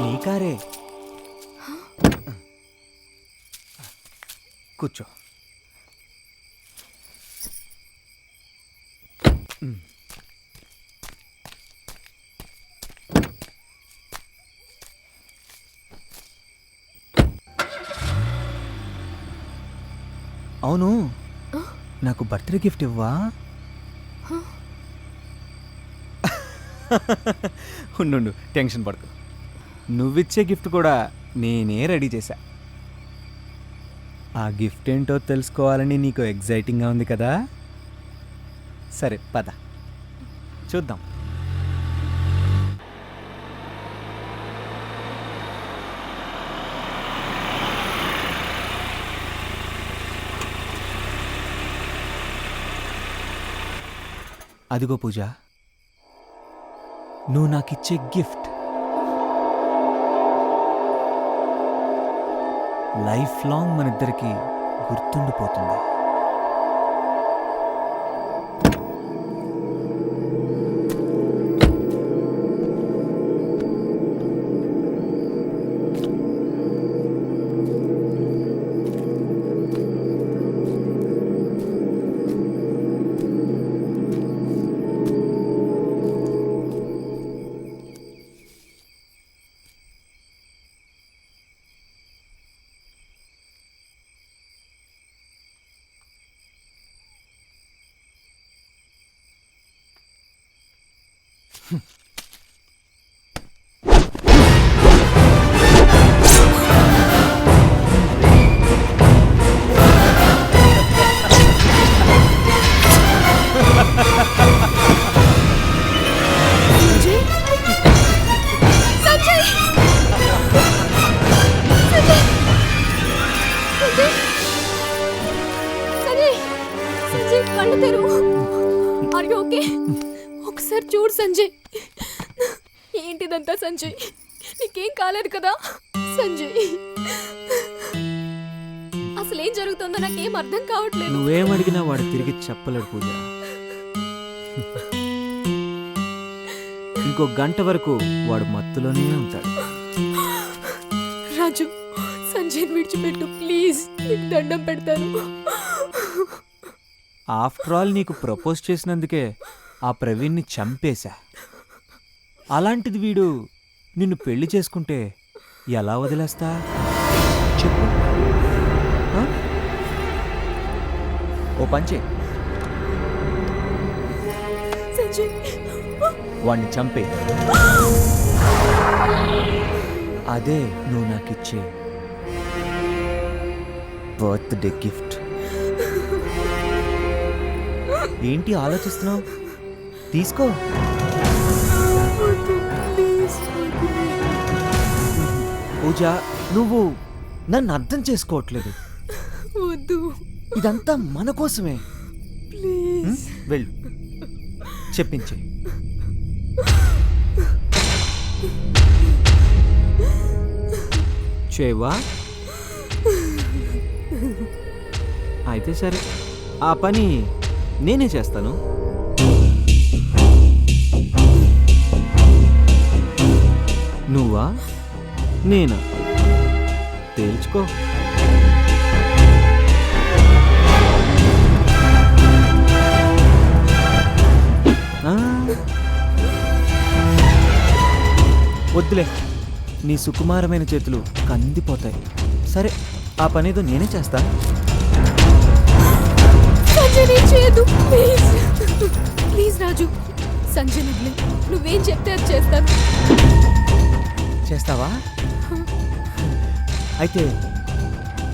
నీ కారే. కూర్చో. అవును, నాకు బర్త్డే గిఫ్ట్ ఇవ్వా? ఉండు, టెన్షన్ పడకు. నువ్విచ్చే గిఫ్ట్ కూడా నేనే రెడీ చేశా. ఆ గిఫ్ట్ ఏంటో తెలుసుకోవాలని నీకు ఎగ్జైటింగ్గా ఉంది కదా? సరే పద చూద్దాం. అదిగో పూజ, నువ్వు నాకిచ్చే గిఫ్ట్. లైఫ్ లాంగ్ మనిద్దరికి గుర్తుండిపోతుంది. ఒకసారి చూడు సంజయ్. ఏంటిదంతా సంజయ్? నీకేం కాలేదు కదా సంజయ్? అసలేం జరుగుతుందో నాకేం అర్థం కావట్లేదు. నువ్వేమడిగినా వాడు తిరిగి చెప్పలేడు పూజ. ఇంకో గంట వరకు వాడు మత్తులోనే ఉంటాడు. రాజు, సంజయ్ విడిచిపెట్టు ప్లీజ్, నీకు దండం పెడతాను. ఆఫ్టర్ ఆల్ నీకు ప్రపోజ్ చేసినందుకే ఆ ప్రవీణ్ని చంపేశా. అలాంటిది వీడు నిన్ను పెళ్లి చేసుకుంటే ఎలా వదిలేస్తా చెప్పు? ఓ పంచే, వాణ్ణి చంపే. అదే నువ్వు నాకిచ్చే బర్త్డే గిఫ్ట్. ఏంటి ఆలోచిస్తున్నావు? తీసుకో. పూజ, నువ్వు నన్ను అర్థం చేసుకోవట్లేదు. వద్దు, ఇదంతా మన కోసమే. వెళ్ళు, చెప్పించే. చేవా? అయితే సరే, ఆ పని నేనే చేస్తాను. నువ్వా? నేను తేల్చుకో. ఆ, వద్దులే, నీ సుకుమారమైన చేతులు కందిపోతాయి. సరే, ఆ పనేదో నేనే చేస్తా. సంజయ్ నేను చేయదు, ప్లీజ్ ప్లీజ్ రాజు. సంజయ్ వదిలే, నువ్వేం చెప్తే అది చేస్తాను. చేస్తావా? అయితే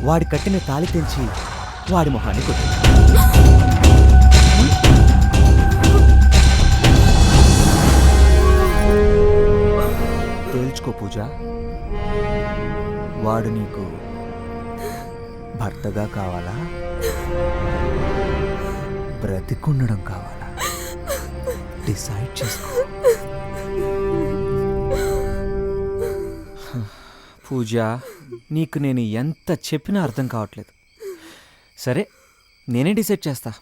వాడి కట్టిన తాళి తెంచి వాడి మొహాన్ని కొట్టు. తేల్చుకో పూజ, వాడు నీకు భర్తగా కావాలా, బ్రతికుండడం కావాలా? డిసైడ్ చేసుకో. పూజ, నీకు నేను ఎంత చెప్పినా అర్థం కావట్లేదు. సరే, నేనే డిసైడ్ చేస్తా.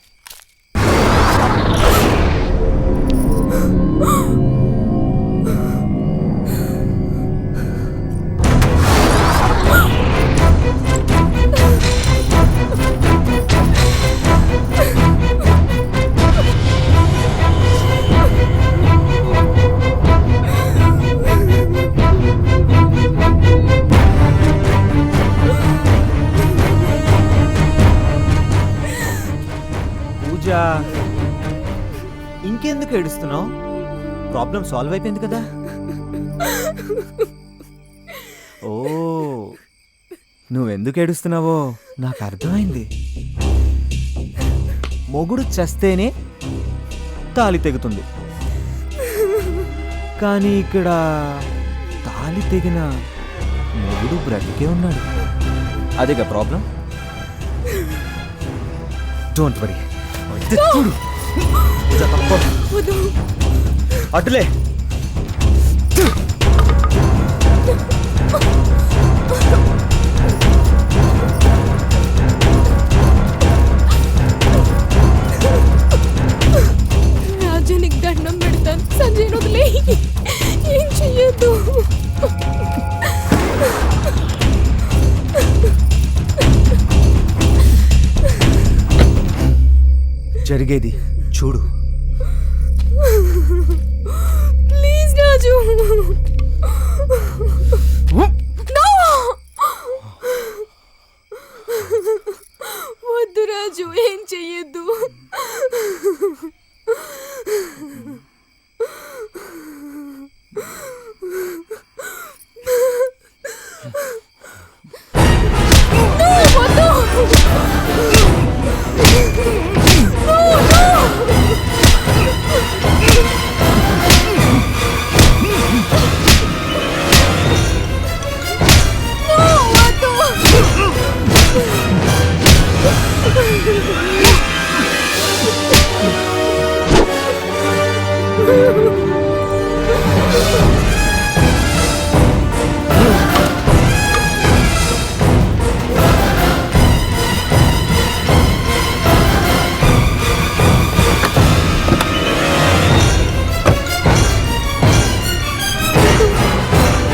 ఇంకెందుకు ఏడుస్తున్నావు? ప్రాబ్లం సాల్వ్ అయిపోయింది కదా. ఓ, నువ్వెందుకు ఏడుస్తున్నావో నాకు అర్థమైంది. మొగుడు చస్తేనే తాళి తెగుతుంది, కానీ ఇక్కడ తాళి తెగిన మొగుడు బ్రతికే ఉన్నాడు. అదేగా ప్రాబ్లం. Don't worry. చూడు, అటులే. రాజు నీకు దండం పెడతాను, సంజయ్ వదిలే, ఏం చెయ్యొద్దు. జరిగేది చూడు. ప్లీజ్ రాజు. వద్దు రాజు, ఏం చెయ్యొద్దు.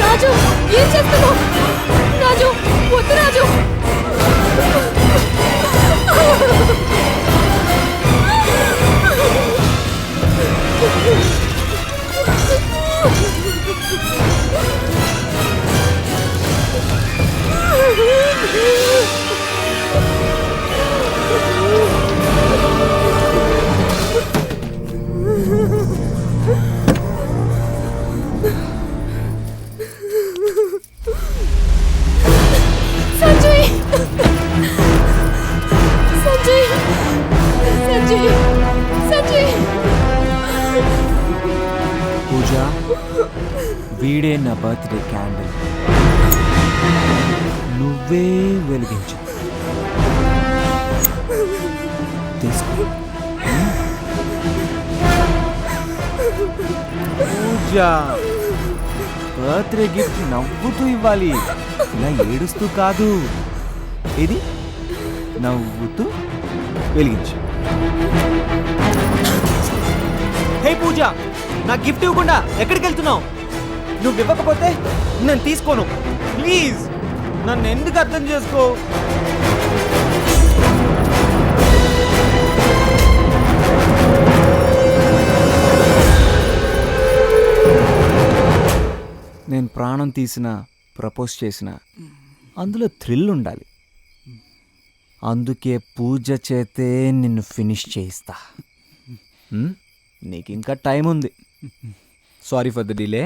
రాజు, ఏం చేస్తున్నావు? రాజు, వద్దు రాజు. సంజయ్, సంజయ్, సంజయ్, సంజయ్. పూజ, వీడే నా బర్త్డే క్యాండిల్. నువ్వే వెలిగించు. తీసుకో. పూజ, బర్త్డే గిఫ్ట్ నవ్వుతూ ఇవ్వాలి, ఇలా ఏడుస్తూ కాదు. ఇది నవ్వుతూ వెలిగించు. హే పూజ, నా గిఫ్ట్ ఇవ్వకుండా ఎక్కడికి వెళ్తున్నావు? నువ్వు ఇవ్వకపోతే నేను తీసుకోను. ప్లీజ్ నన్ను ఎందుకు అర్థం చేసుకో. నేను ప్రాణం తీసిన ప్రపోజ్ చేసిన అందులో థ్రిల్ ఉండాలి. అందుకే పూజ చేతే నిన్ను ఫినిష్ చేయిస్తా. నీకు ఇంకా టైం ఉంది. Sorry for the delay.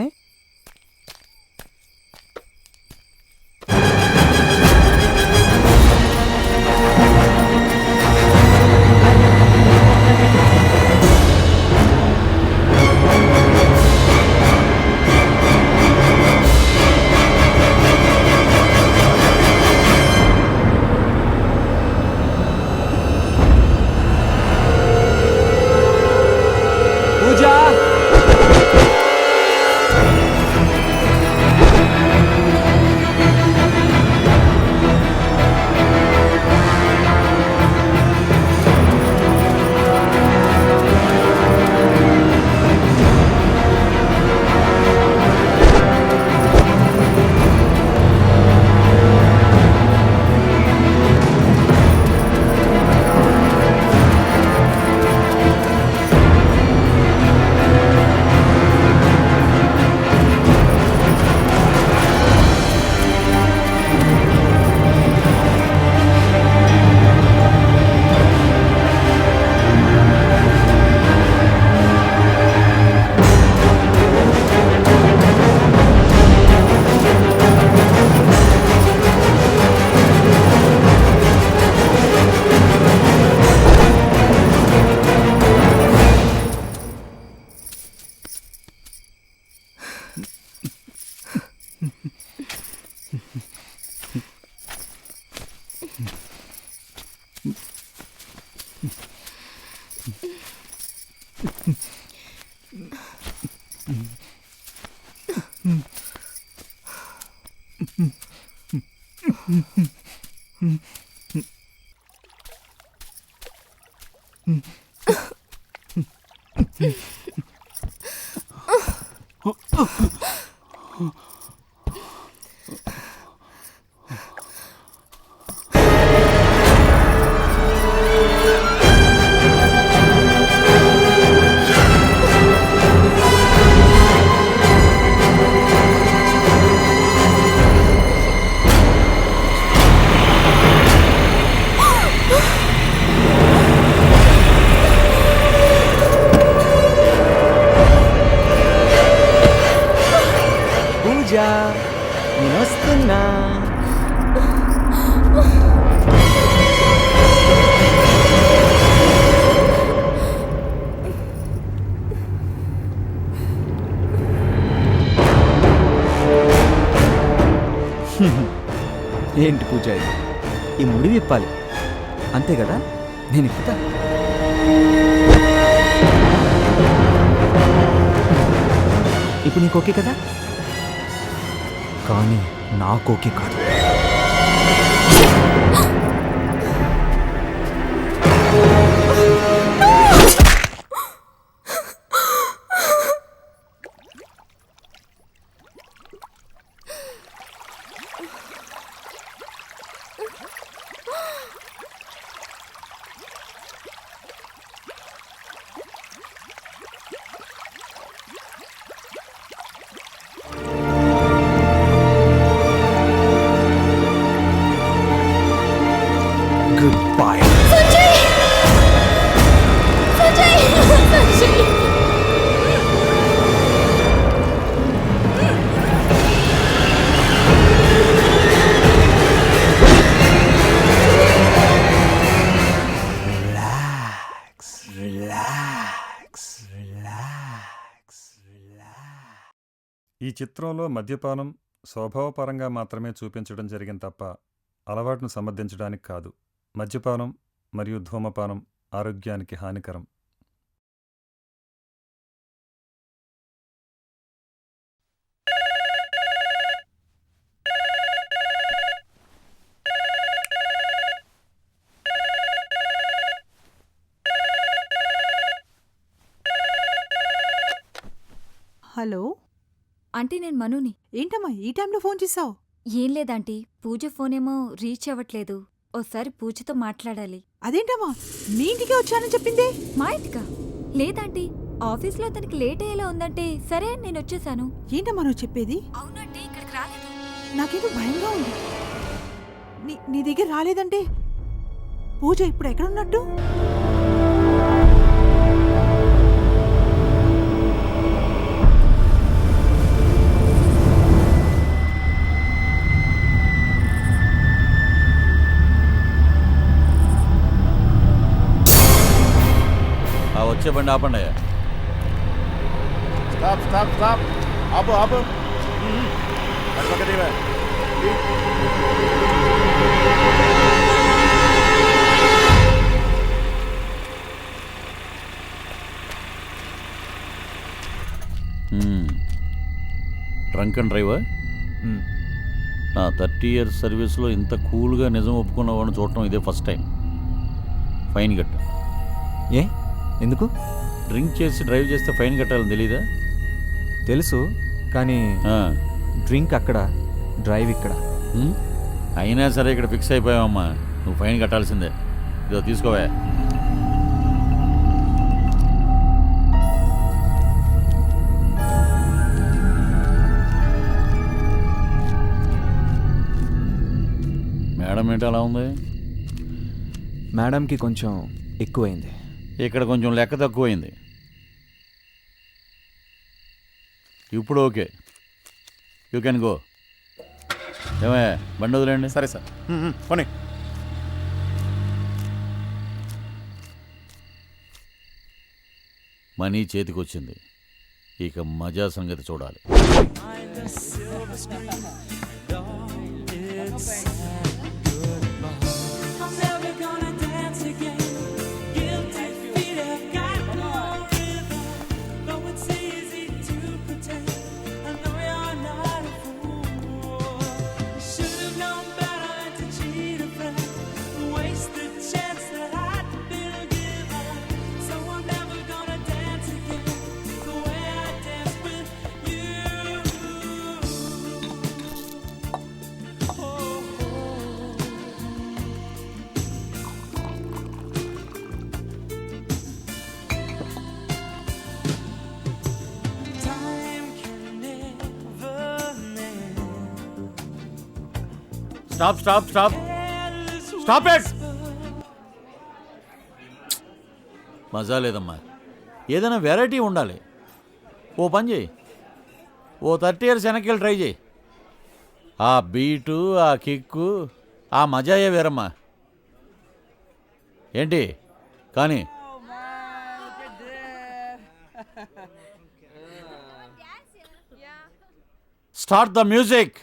నేను వస్తున్నా. ఏంటి పూజ ఇది? ఈ ముడి విప్పాలి అంతే కదా? నేను ఇప్పుతా. ఇప్పుడు నీకు ఓకే కదా? కానీ నాకు ఓకే కాదు. Goodbye. Sanjay! Sanjay! Sanjay! ఈ చిత్రంలో మద్యపానం స్వభావపరంగా మాత్రమే చూపించడం జరిగింది తప్ప అలవాటును సమర్థించడానికి కాదు. మద్యపానం మరియు ధూమపానం ఆరోగ్యానికి హానికరం. హలో, ఆంటీ నేను మనుని. ఏంటమ్మా ఈ టైంలో ఫోన్ చేసావు? ఏం లేదాంటీ, పూజ ఫోనేమో రీచ్ అవ్వట్లేదు. ఓసారి పూజతో మాట్లాడాలి. అదేంటమ్మా మీ ఇంటికే వచ్చానని చెప్పింది? మా ఇంటికా? లేదాంటీ, ఆఫీస్లో తనకి లేట్ అయ్యేలా ఉందంటే సరే నేను వచ్చేసాను. ఏంటమ్మా నువ్వు చెప్పేది? అవునంటే ఇక్కడికి రాలేదు. నాకేదో భయంగా ఉంది. నీ దగ్గర రాలేదంటే పూజ ఇప్పుడు ఎక్కడున్నట్టు? వచ్చే బండి ఆపండి అయ్యా. Stop stop stop. ఆపు ఆపు. పక్కదివే. Drunk and driver? నా 30 years సర్వీస్లో ఇంత కూల్గా నిజం ఒప్పుకున్న వాడిని చూడటం ఇదే ఫస్ట్ టైం. ఫైన్ కట్ట. ఏ ఎందుకు? డ్రింక్ చేసి డ్రైవ్ చేస్తే ఫైన్ కట్టాలని తెలీదా? తెలుసు, కానీ డ్రింక్ అక్కడ, డ్రైవ్ ఇక్కడ. అయినా సరే ఇక్కడ ఫిక్స్ అయిపోయావమ్మా, నువ్వు ఫైన్ కట్టాల్సిందే. ఇదో తీసుకోవా. మేడం ఏంటి అలా ఉంది? మేడంకి కొంచెం ఎక్కువైంది. ఇక్కడ కొంచెం లెక్క తక్కువైంది. ఇప్పుడు ఓకే, యూ కెన్ గో. ఏమయ్యా బండి వదిలేండి. సరే సార్, పోనీ. మనీ చేతికి వచ్చింది, ఇక మజా సంగతి చూడాలి. Stop stop stop stop it. మజా లేదమ్మా, ఏదైనా వెరైటీ ఉండాలి. ఓ పని చేయి, ఓ 30 years వెనక్కి ట్రై చేయి. ఆ బీటు, ఆ కిక్కు, ఆ మజాయే వేరమ్మా. ఏంటి కానీ స్టార్ట్ ద మ్యూజిక్.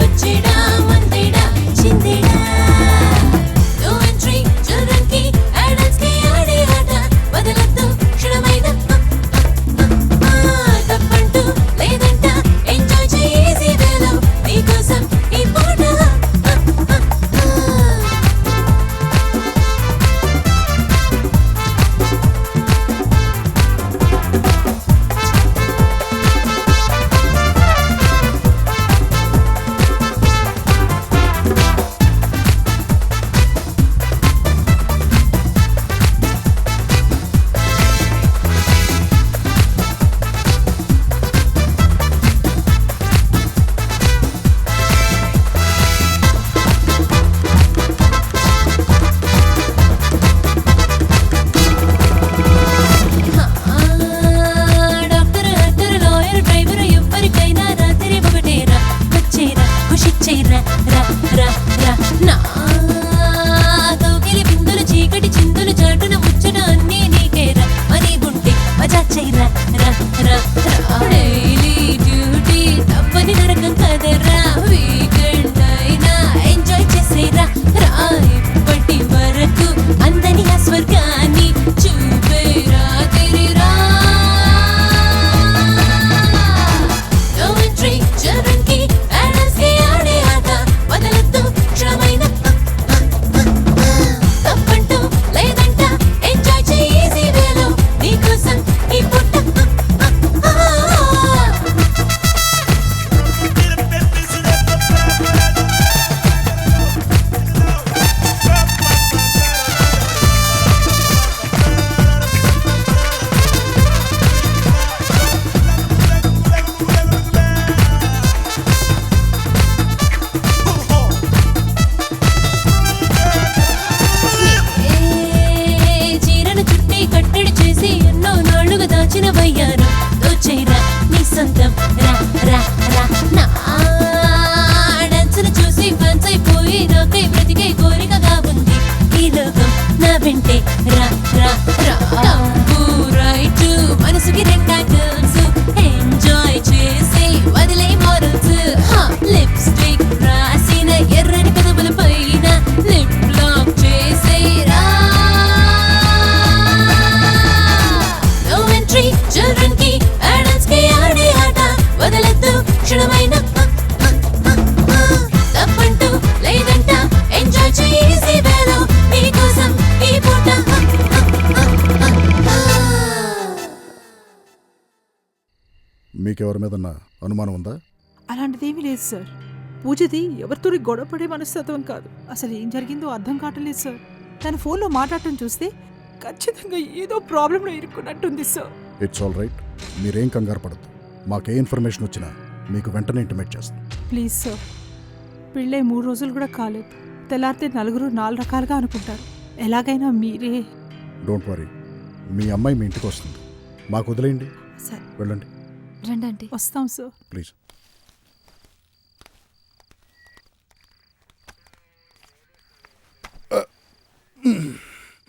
వచ్చేడా మందేడా చిందేడా మీకెవరి మీదన్నా అనుమానం ఉందా? అలాంటిదేమీ లేదు సార్. పూజది ఎవరితో గొడవపడే మనస్తత్వం కాదు. అసలు ఏం జరిగిందో అర్థం కావట్లేదు సార్. తన ఫోన్లో మాట్లాడటం చూస్తే ఖచ్చితంగా ఏదో ప్రాబ్లంలో ఇరుక్కున్నట్టుంది సార్. It's all right. మీరేం కంగారు పడద్దు. మాకే ఇన్ఫర్మేషన్ వచ్చినా మీకు వెంటనే ఇంటిమేట్ చేస్తాం. ప్లీజ్ సార్, పెళ్ళై 3 రోజులు కూడా కాలేదు. తెల్లారితే నలుగురు 4 రకాలుగా అనుకుంటారు. ఎలాగైనా మీరే. డోంట్ వరీ, మీ అమ్మాయి మీ ఇంటికి వస్తుంది. మాకు వదిలేయండి. సరే వెళ్ళండి. రండి. వస్తాం sir. Please.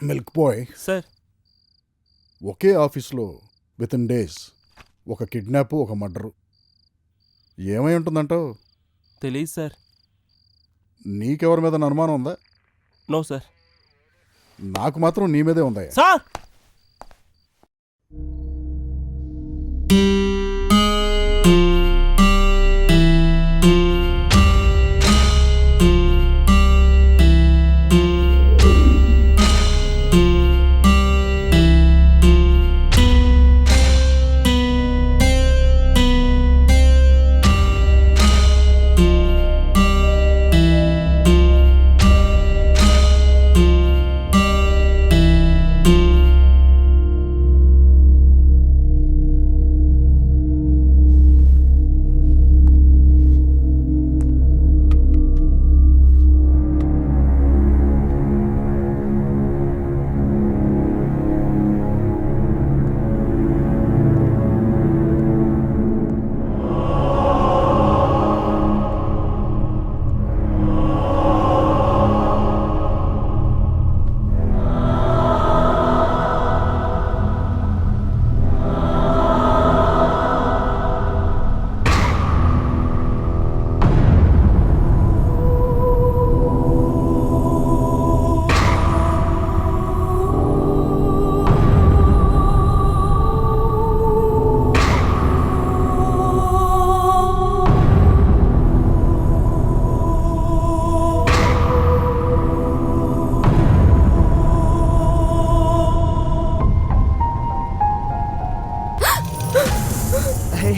Milk boy sir, ఒకే ఆఫీస్లో విత్ ఇన్ డేస్ ఒక కిడ్నాప్, ఒక మర్డరు. ఏమై ఉంటుందంటావు? తెలియదు సార్. నీకెవరి మీద అనుమానం ఉందా? No sir. నాకు మాత్రం నీ మీదే ఉందా? సార్,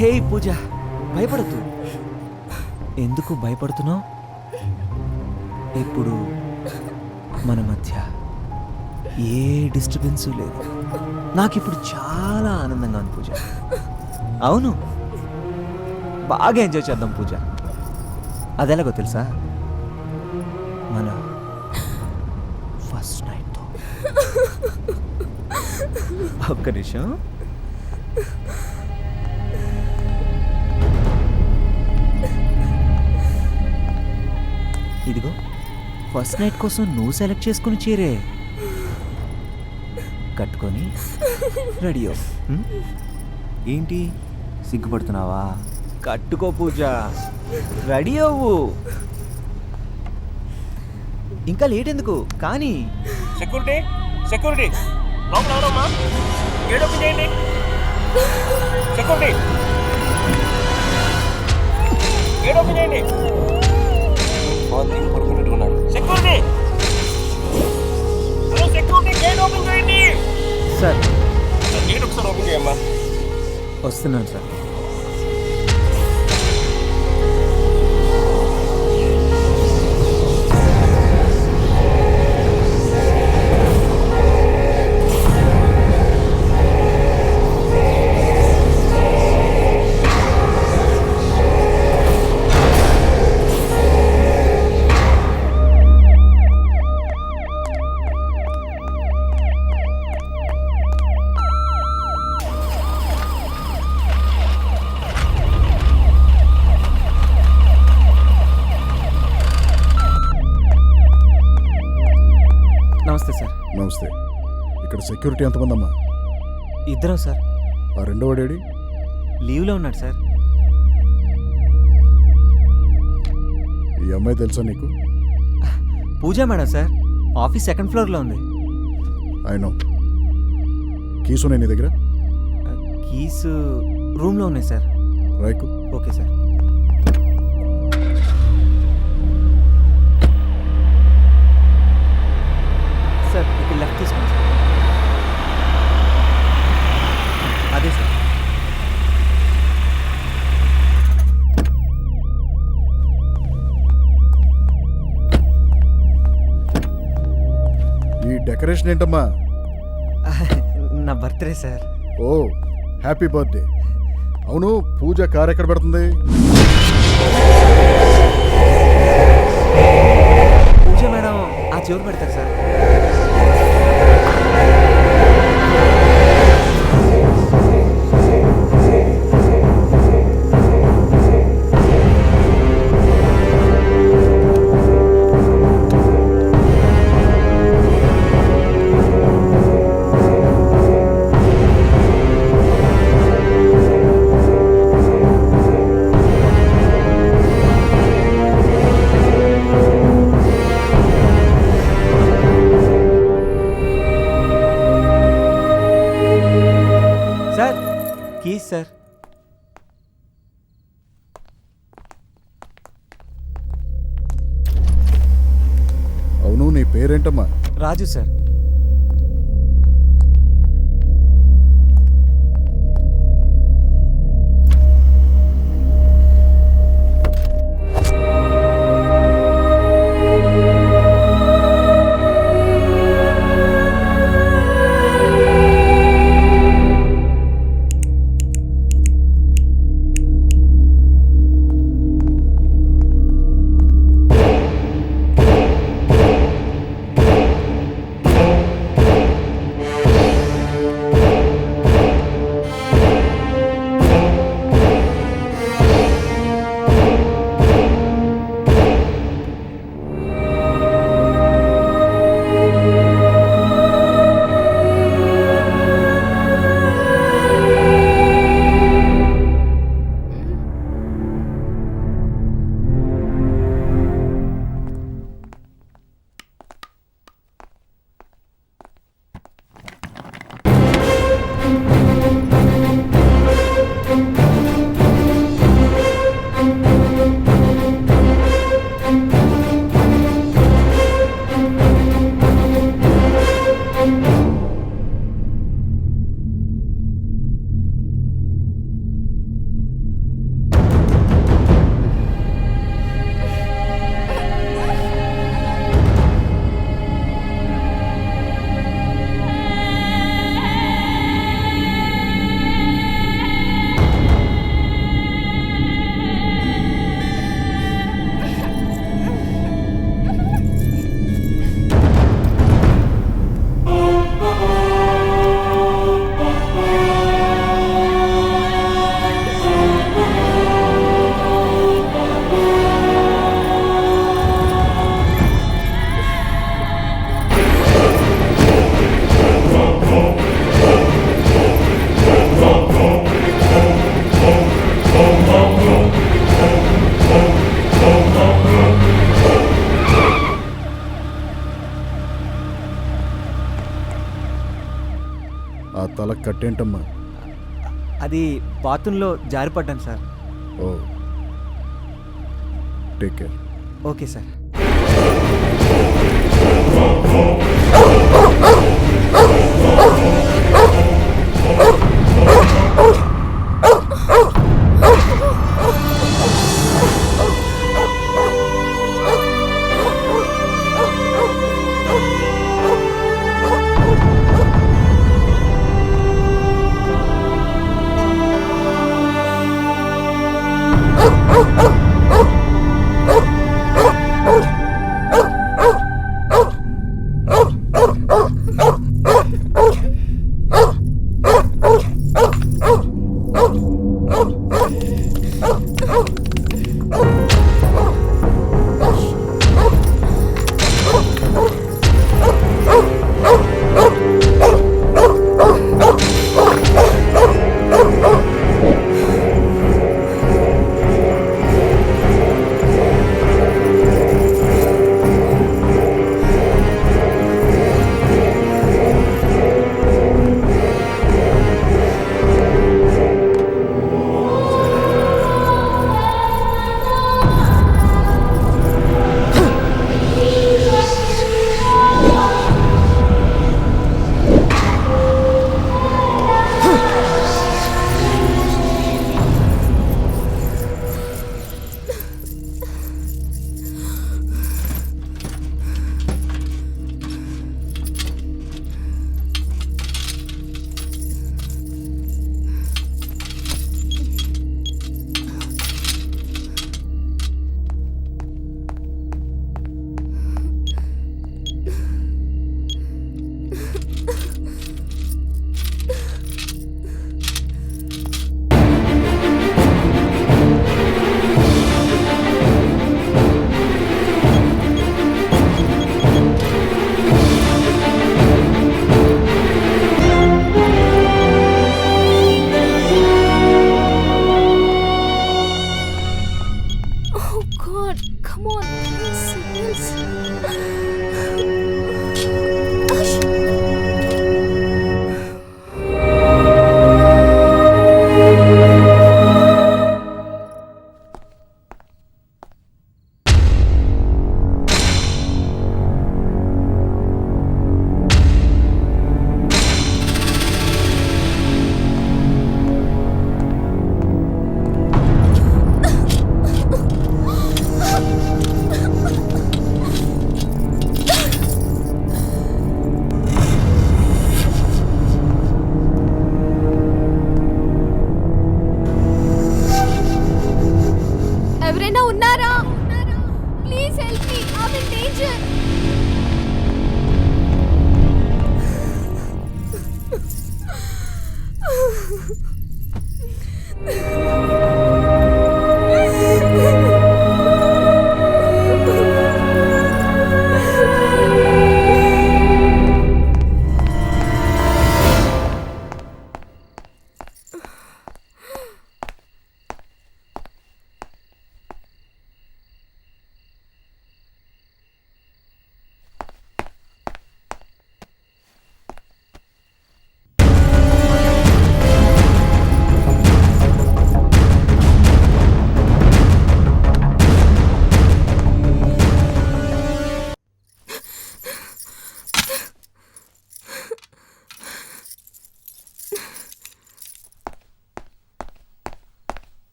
హే పూజ, భయపడద్దు. ఎందుకు భయపడుతున్నావు? ఇప్పుడు మన మధ్య ఏ డిస్టర్బెన్సు లేదు. నాకిప్పుడు చాలా ఆనందంగా ఉంది పూజ. అవును, బాగా ఎంజాయ్ చేద్దాం పూజ. అదెలాగో తెలుసా? మన ఫస్ట్ నైట్తో. ఒక్క నిమిషం. ఇదిగో ఫస్ట్ నైట్ కోసం నువ్వు సెలెక్ట్ చేసుకుని చీరే కట్టుకొని రెడీ అవ్వు. ఏంటి సిగ్గుపడుతున్నావా? కట్టుకో పూజ, రెడీ అవ్వు. ఇంకా లేట్ ఎందుకు కానీ? సెక్యూరిటీ, సెక్యూరిటీ, లోపల ఎవరమ్మా? గేట్ ఓపెన్ చేయండి. సెక్యూరిటీ, గేట్ ఓపెన్ చేయండి. పడుకుంటున్నారు. Security, hello security, gate open చేయండి. సార్ గేట్ ఒకసారి ఓపెన్ చేయమ్మా. వస్తున్నాను సార్. నమస్తే సార్. నమస్తే. ఇక్కడ సెక్యూరిటీ ఎంతమంది అమ్మా? ఇద్దరం సార్. ఆ రెండో వాడేడి? లీవ్లో ఉన్నాడు సార్. ఈ అమ్మాయి తెలుసా నీకు? పూజ మేడం సార్, ఆఫీస్ 2nd ఫ్లోర్లో ఉంది. అయినో. కీసు ఉన్నాయి నీ దగ్గర? కీస్ రూమ్లో ఉన్నాయి సార్. రైకు. Okay sir. సార్ ఇక్కడ లెఫ్ట్ తీసుకోండి సార్. అదే సార్. డెకరేషన్ ఏంటమ్మా? నా birthday sir. Oh happy birthday. అవును, పూజ కార్ ఎక్కడ పెడుతుంది? పూజ మేడం ఆ చివరి పెడతారు సార్. Keys sir. అవును, నీ పేరేంటమ్మా? రాజు సార్. ఆ తల కట్టేంటమ్మా? అది బాత్రూంలో జారిపడ్డాను సార్. ఓ టేక్ కేర్. Okay sir. ఎవరైనా ఉన్నారా? Please help me. I in danger.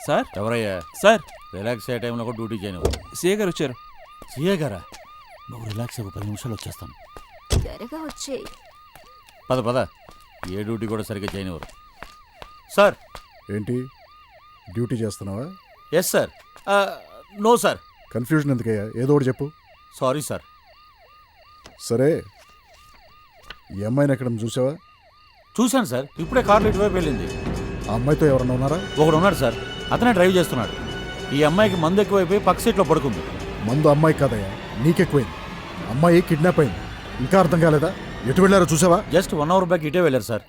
Sir ఎవరయ్యా? సార్ రిలాక్స్ అయ్యే టైంలో కూడా డ్యూటీ చేయను. సీఏ గారు వచ్చారు. సీఏ గారా? నువ్వు రిలాక్స్ అవ్వ, 10 నిమిషాలు వచ్చేస్తాను. త్వరగా వచ్చేయి. పద పద. ఏ డ్యూటీ కూడా సరిగ్గా చేయనివ్వరు. సార్. ఏంటి డ్యూటీ చేస్తున్నావా? Yes sir. No sir. Confusion ఎందుకయ్యా, ఏదో ఒకటి చెప్పు. Sorry sir. సరే, ఈ అమ్మాయిని ఎక్కడ చూసావా? చూశాను సార్, ఇప్పుడే కార్లో ఇటువైపు వెళ్ళింది. ఆ అమ్మాయితో ఎవరన్నా ఉన్నారా? ఒకడు ఉన్నాడు సార్, అతనే డ్రైవ్ చేస్తున్నాడు. ఈ అమ్మాయికి మందు ఎక్కువైపోయి పక్క సీట్లో పడుకుంది. మందు అమ్మాయి కాదయ్యా, నీకెక్కువైంది. అమ్మాయి కిడ్నాప్ అయింది. ఇంకా అర్థం కాలేదా? ఎటు వెళ్ళారో చూసావా? జస్ట్ 1 అవర్ బ్యాక్ ఇటే వెళ్ళారు సార్.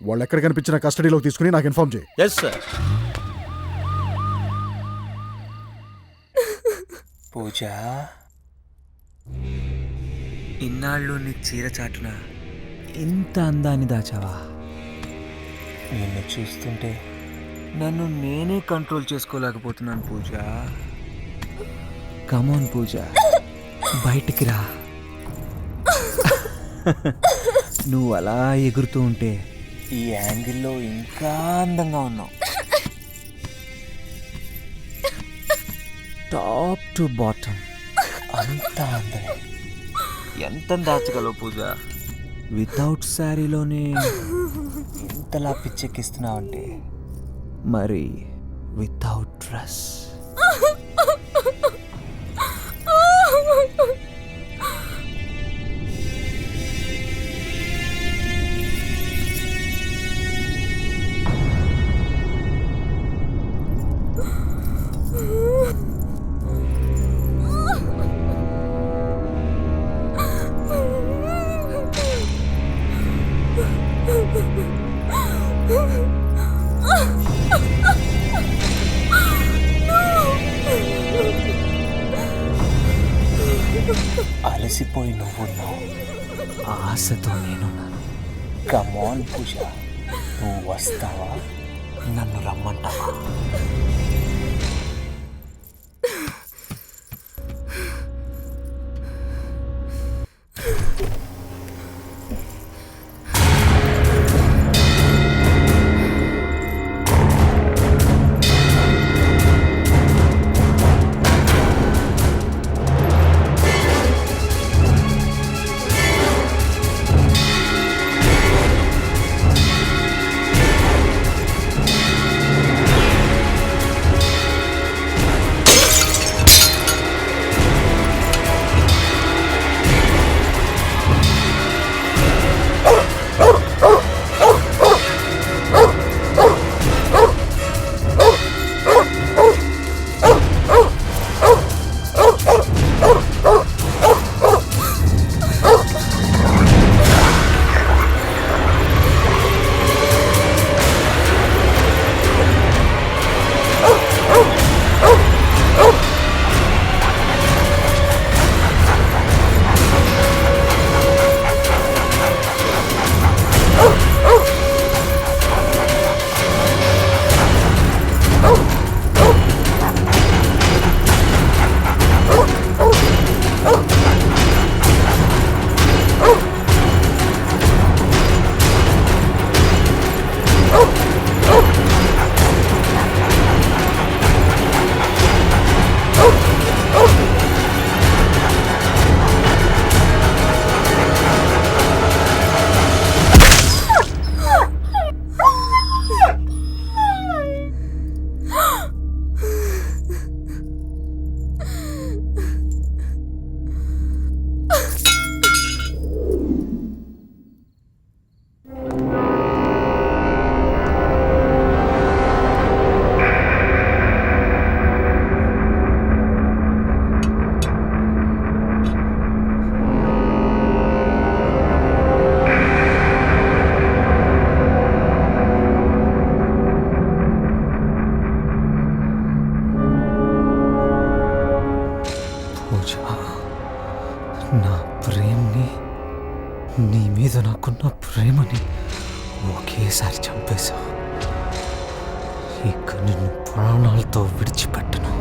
వాళ్ళు ఎక్కడ కనిపించినా కస్టడీలోకి తీసుకుని నాకు ఇన్ఫార్మ్ చేయి. Yes sir. పూజ, ఇన్నాళ్ళు నీ చీర చాటున ఇంత అందాన్ని దాచావా? నిన్ను చూస్తుంటే నన్ను నేనే కంట్రోల్ చేసుకోలేకపోతున్నాను పూజ. కమాన్ పూజ, బయటికి రా. నువ్వు అలా ఎగురుతూ ఉంటే ఈ యాంగిల్లో ఇంకా అందంగా ఉన్నావు. టాప్ టు బాటమ్ అంతా అందమే. ఎంత దాచగలవు పూజ? వితౌట్ శారీలోనే ఇంతలా పిచ్చెక్కిస్తున్నావంటే మరి వితౌట్ డ్రెస్? అలసిపోయి నువ్వున్నావు, ఆశతో నేనున్నాను. కమాన్ పూజ, నువ్వు వస్తావా? నన్ను రమ్మంటావా? నా ప్రేమని, నీ మీద నాకున్న ప్రేమని ఒకేసారి చంపేశావు. ఇక నిన్ను ప్రాణాలతో విడిచిపెట్టను.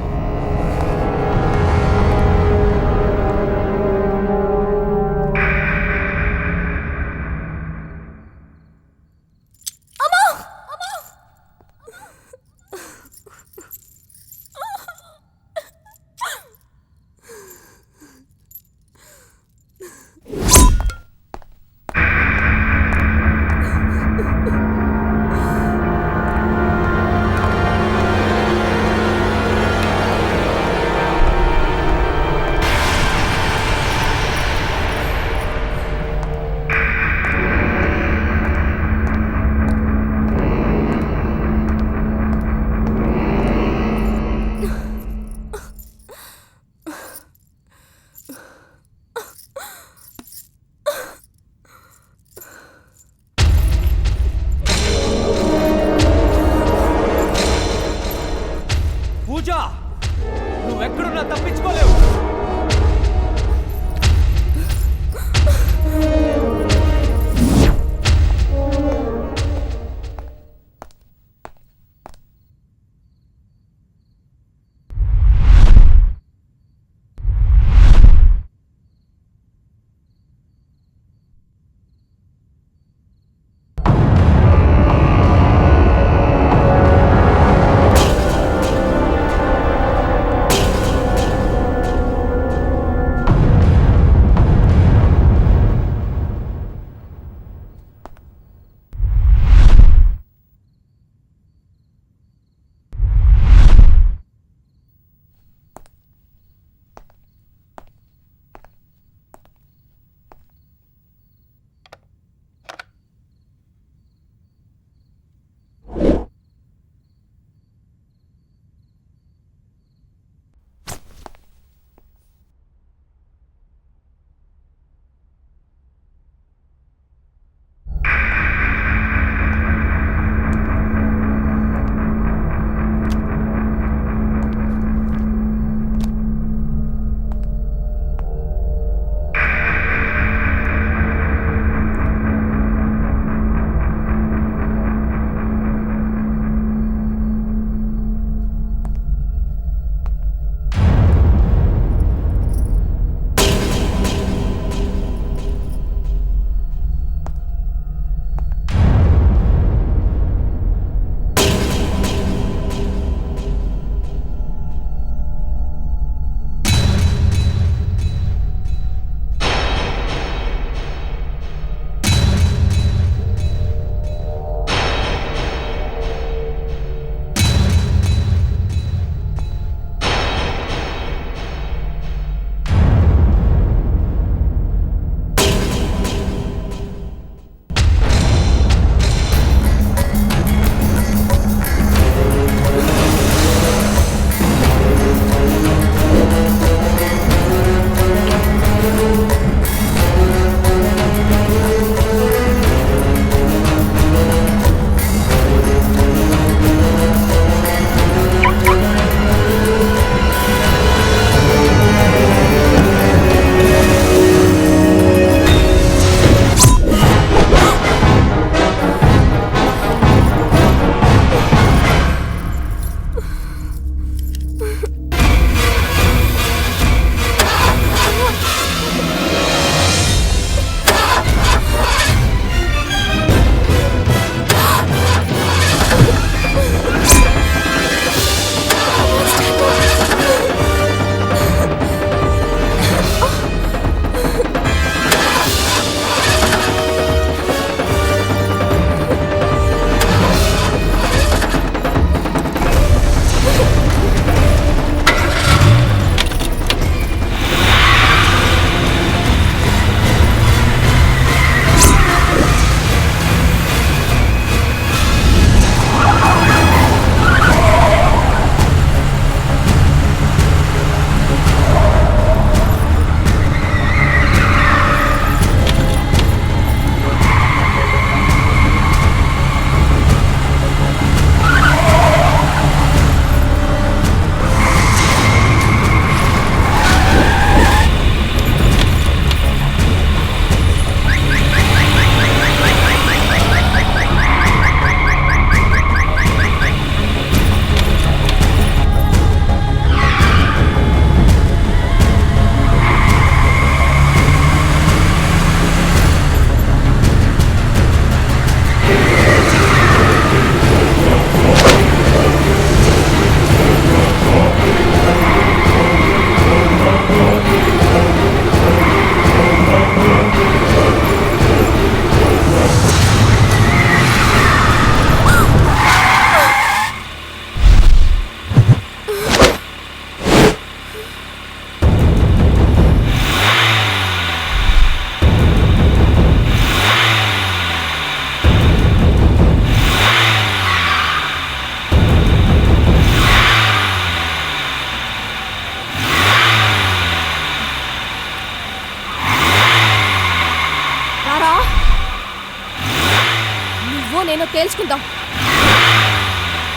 ఏమైనా తేల్చుకుందాం.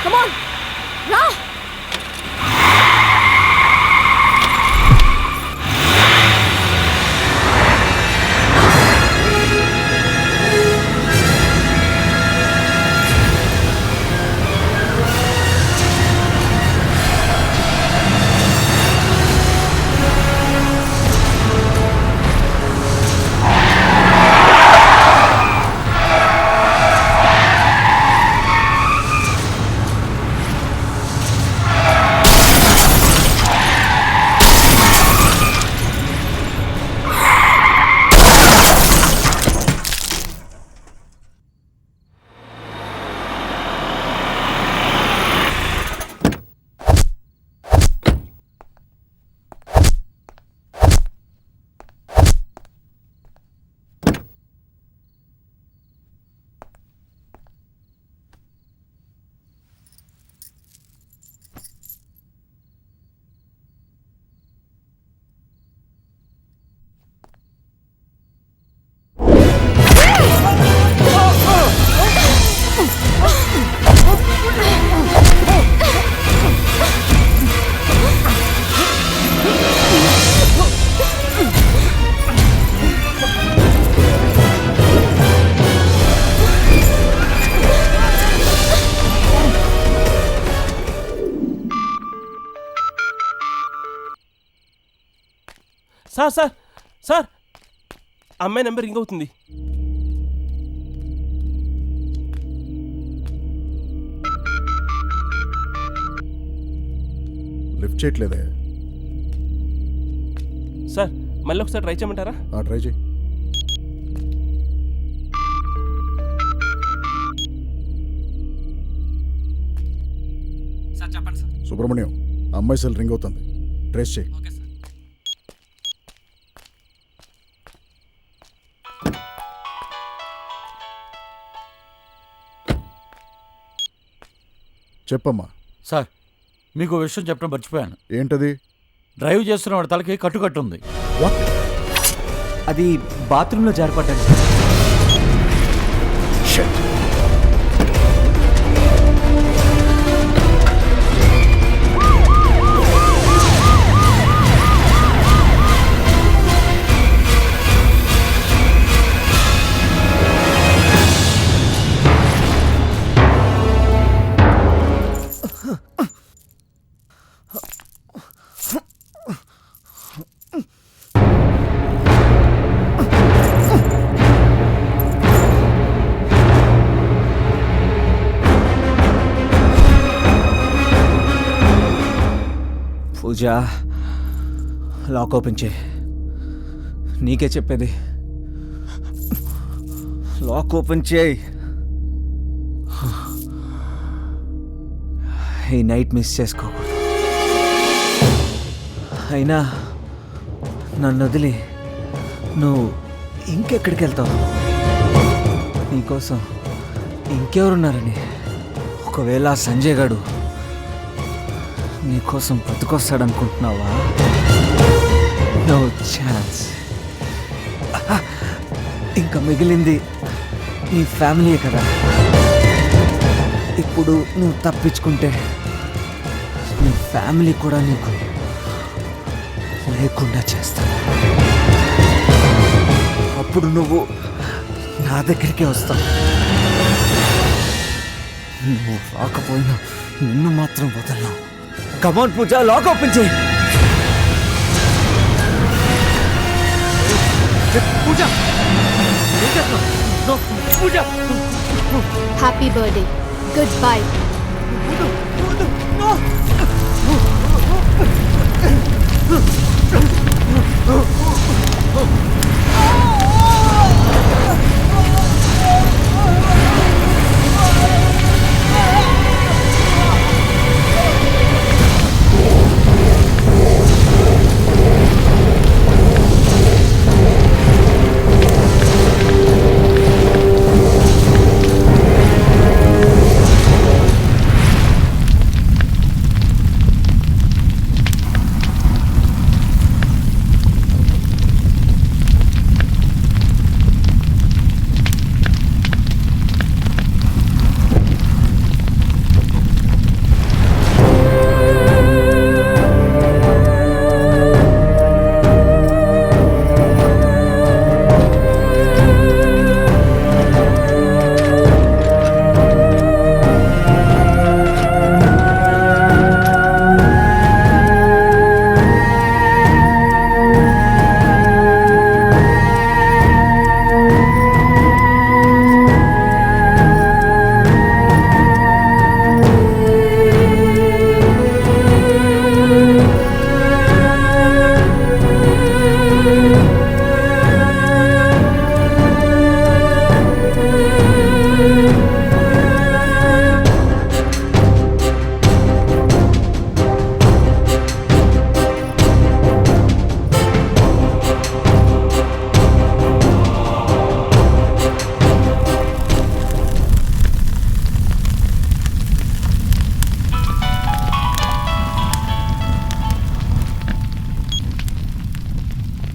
కమాన్ రా. సార్ సార్ సార్ అమ్మాయి నెంబర్ రింగ్ అవుతుంది. లిఫ్ట్ చేయట్లేదే. సార్ మళ్ళీ ఒకసారి ట్రై చేయమంటారా? ట్రై చేయి. సార్ చెప్పండి సార్. సుబ్రహ్మణ్యం, అమ్మాయి సెల్ రింగ్ అవుతుంది, ట్రేస్ చేయి. Okay sir. చెప్పమ్మా. సార్ మీకు ఓ విషయం చెప్పడం మర్చిపోయాను. ఏంటది? డ్రైవ్ చేస్తున్న వాడి తలకి కట్టు ఉంది. అది బాత్రూంలో జారిపడ్డాను. పూజ, లాక్ ఓపెన్ చేయి. నీకే చెప్పేది, లాక్ ఓపెన్ చేయి. ఈ నైట్ మిస్ చేసుకోకూడదు. అయినా నన్ను వదిలి నువ్వు ఇంకెక్కడికి వెళ్తావు? నీకోసం ఇంకెవరున్నారని. ఒకవేళ సంజయ్ గాడు నీకోసం బతుకొస్తాడనుకుంటున్నావా? No chance. ఇంకా మిగిలింది నీ ఫ్యామిలీయే కదా. ఇప్పుడు నువ్వు తప్పించుకుంటే నీ ఫ్యామిలీ కూడా నీకు లేకుండా చేస్తాను. అప్పుడు నువ్వు నా దగ్గరికే వస్తావు. నువ్వు రాకపోయినా నిన్ను మాత్రం వదలను. కమాన్ పూజ, లాక్ ఓపెన్ చేయి. Pooja, Pooja. Happy birthday, good bye.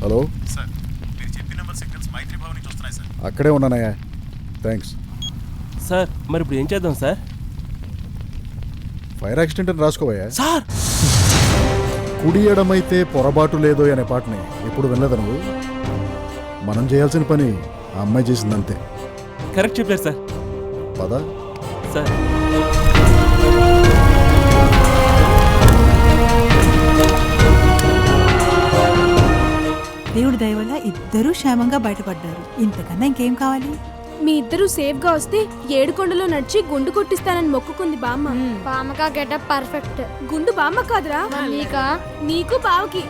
Hello sir మీరు చెప్పిన నెంబర్ సిగ్నల్స్ మైత్రి భవన్ నుంచి వస్తున్నాయి సార్. అక్కడే ఉన్నానయ్యా. థ్యాంక్స్. సార్ మరి ఇప్పుడు ఏం చేద్దాం సార్? ఫైర్ యాక్సిడెంట్ అని రాసుకోవయ్యా. సార్ కుడి ఎడమైతే పొరపాటు లేదో అనే పాటని ఎప్పుడు వినలేదు నువ్వు? మనం చేయాల్సిన పని ఆ అమ్మాయి చేసిందంతే. కరెక్ట్ చెప్పారు సార్. పద. సార్ దేవుడి దయ వల్ల ఇద్దరూ క్షేమంగా బయటపడ్డారు. ఇంతకన్నా ఇంకేం కావాలి? మీ ఇద్దరు సేఫ్ గా వస్తే ఏడుకొండలో నడిచి గుండు కొట్టిస్తానని మొక్కుకుంది బామ్మ. పామకా గెటప్ పర్ఫెక్ట్. గుండు బామ్మ కాదురా, నీకా? నీకు బావకి.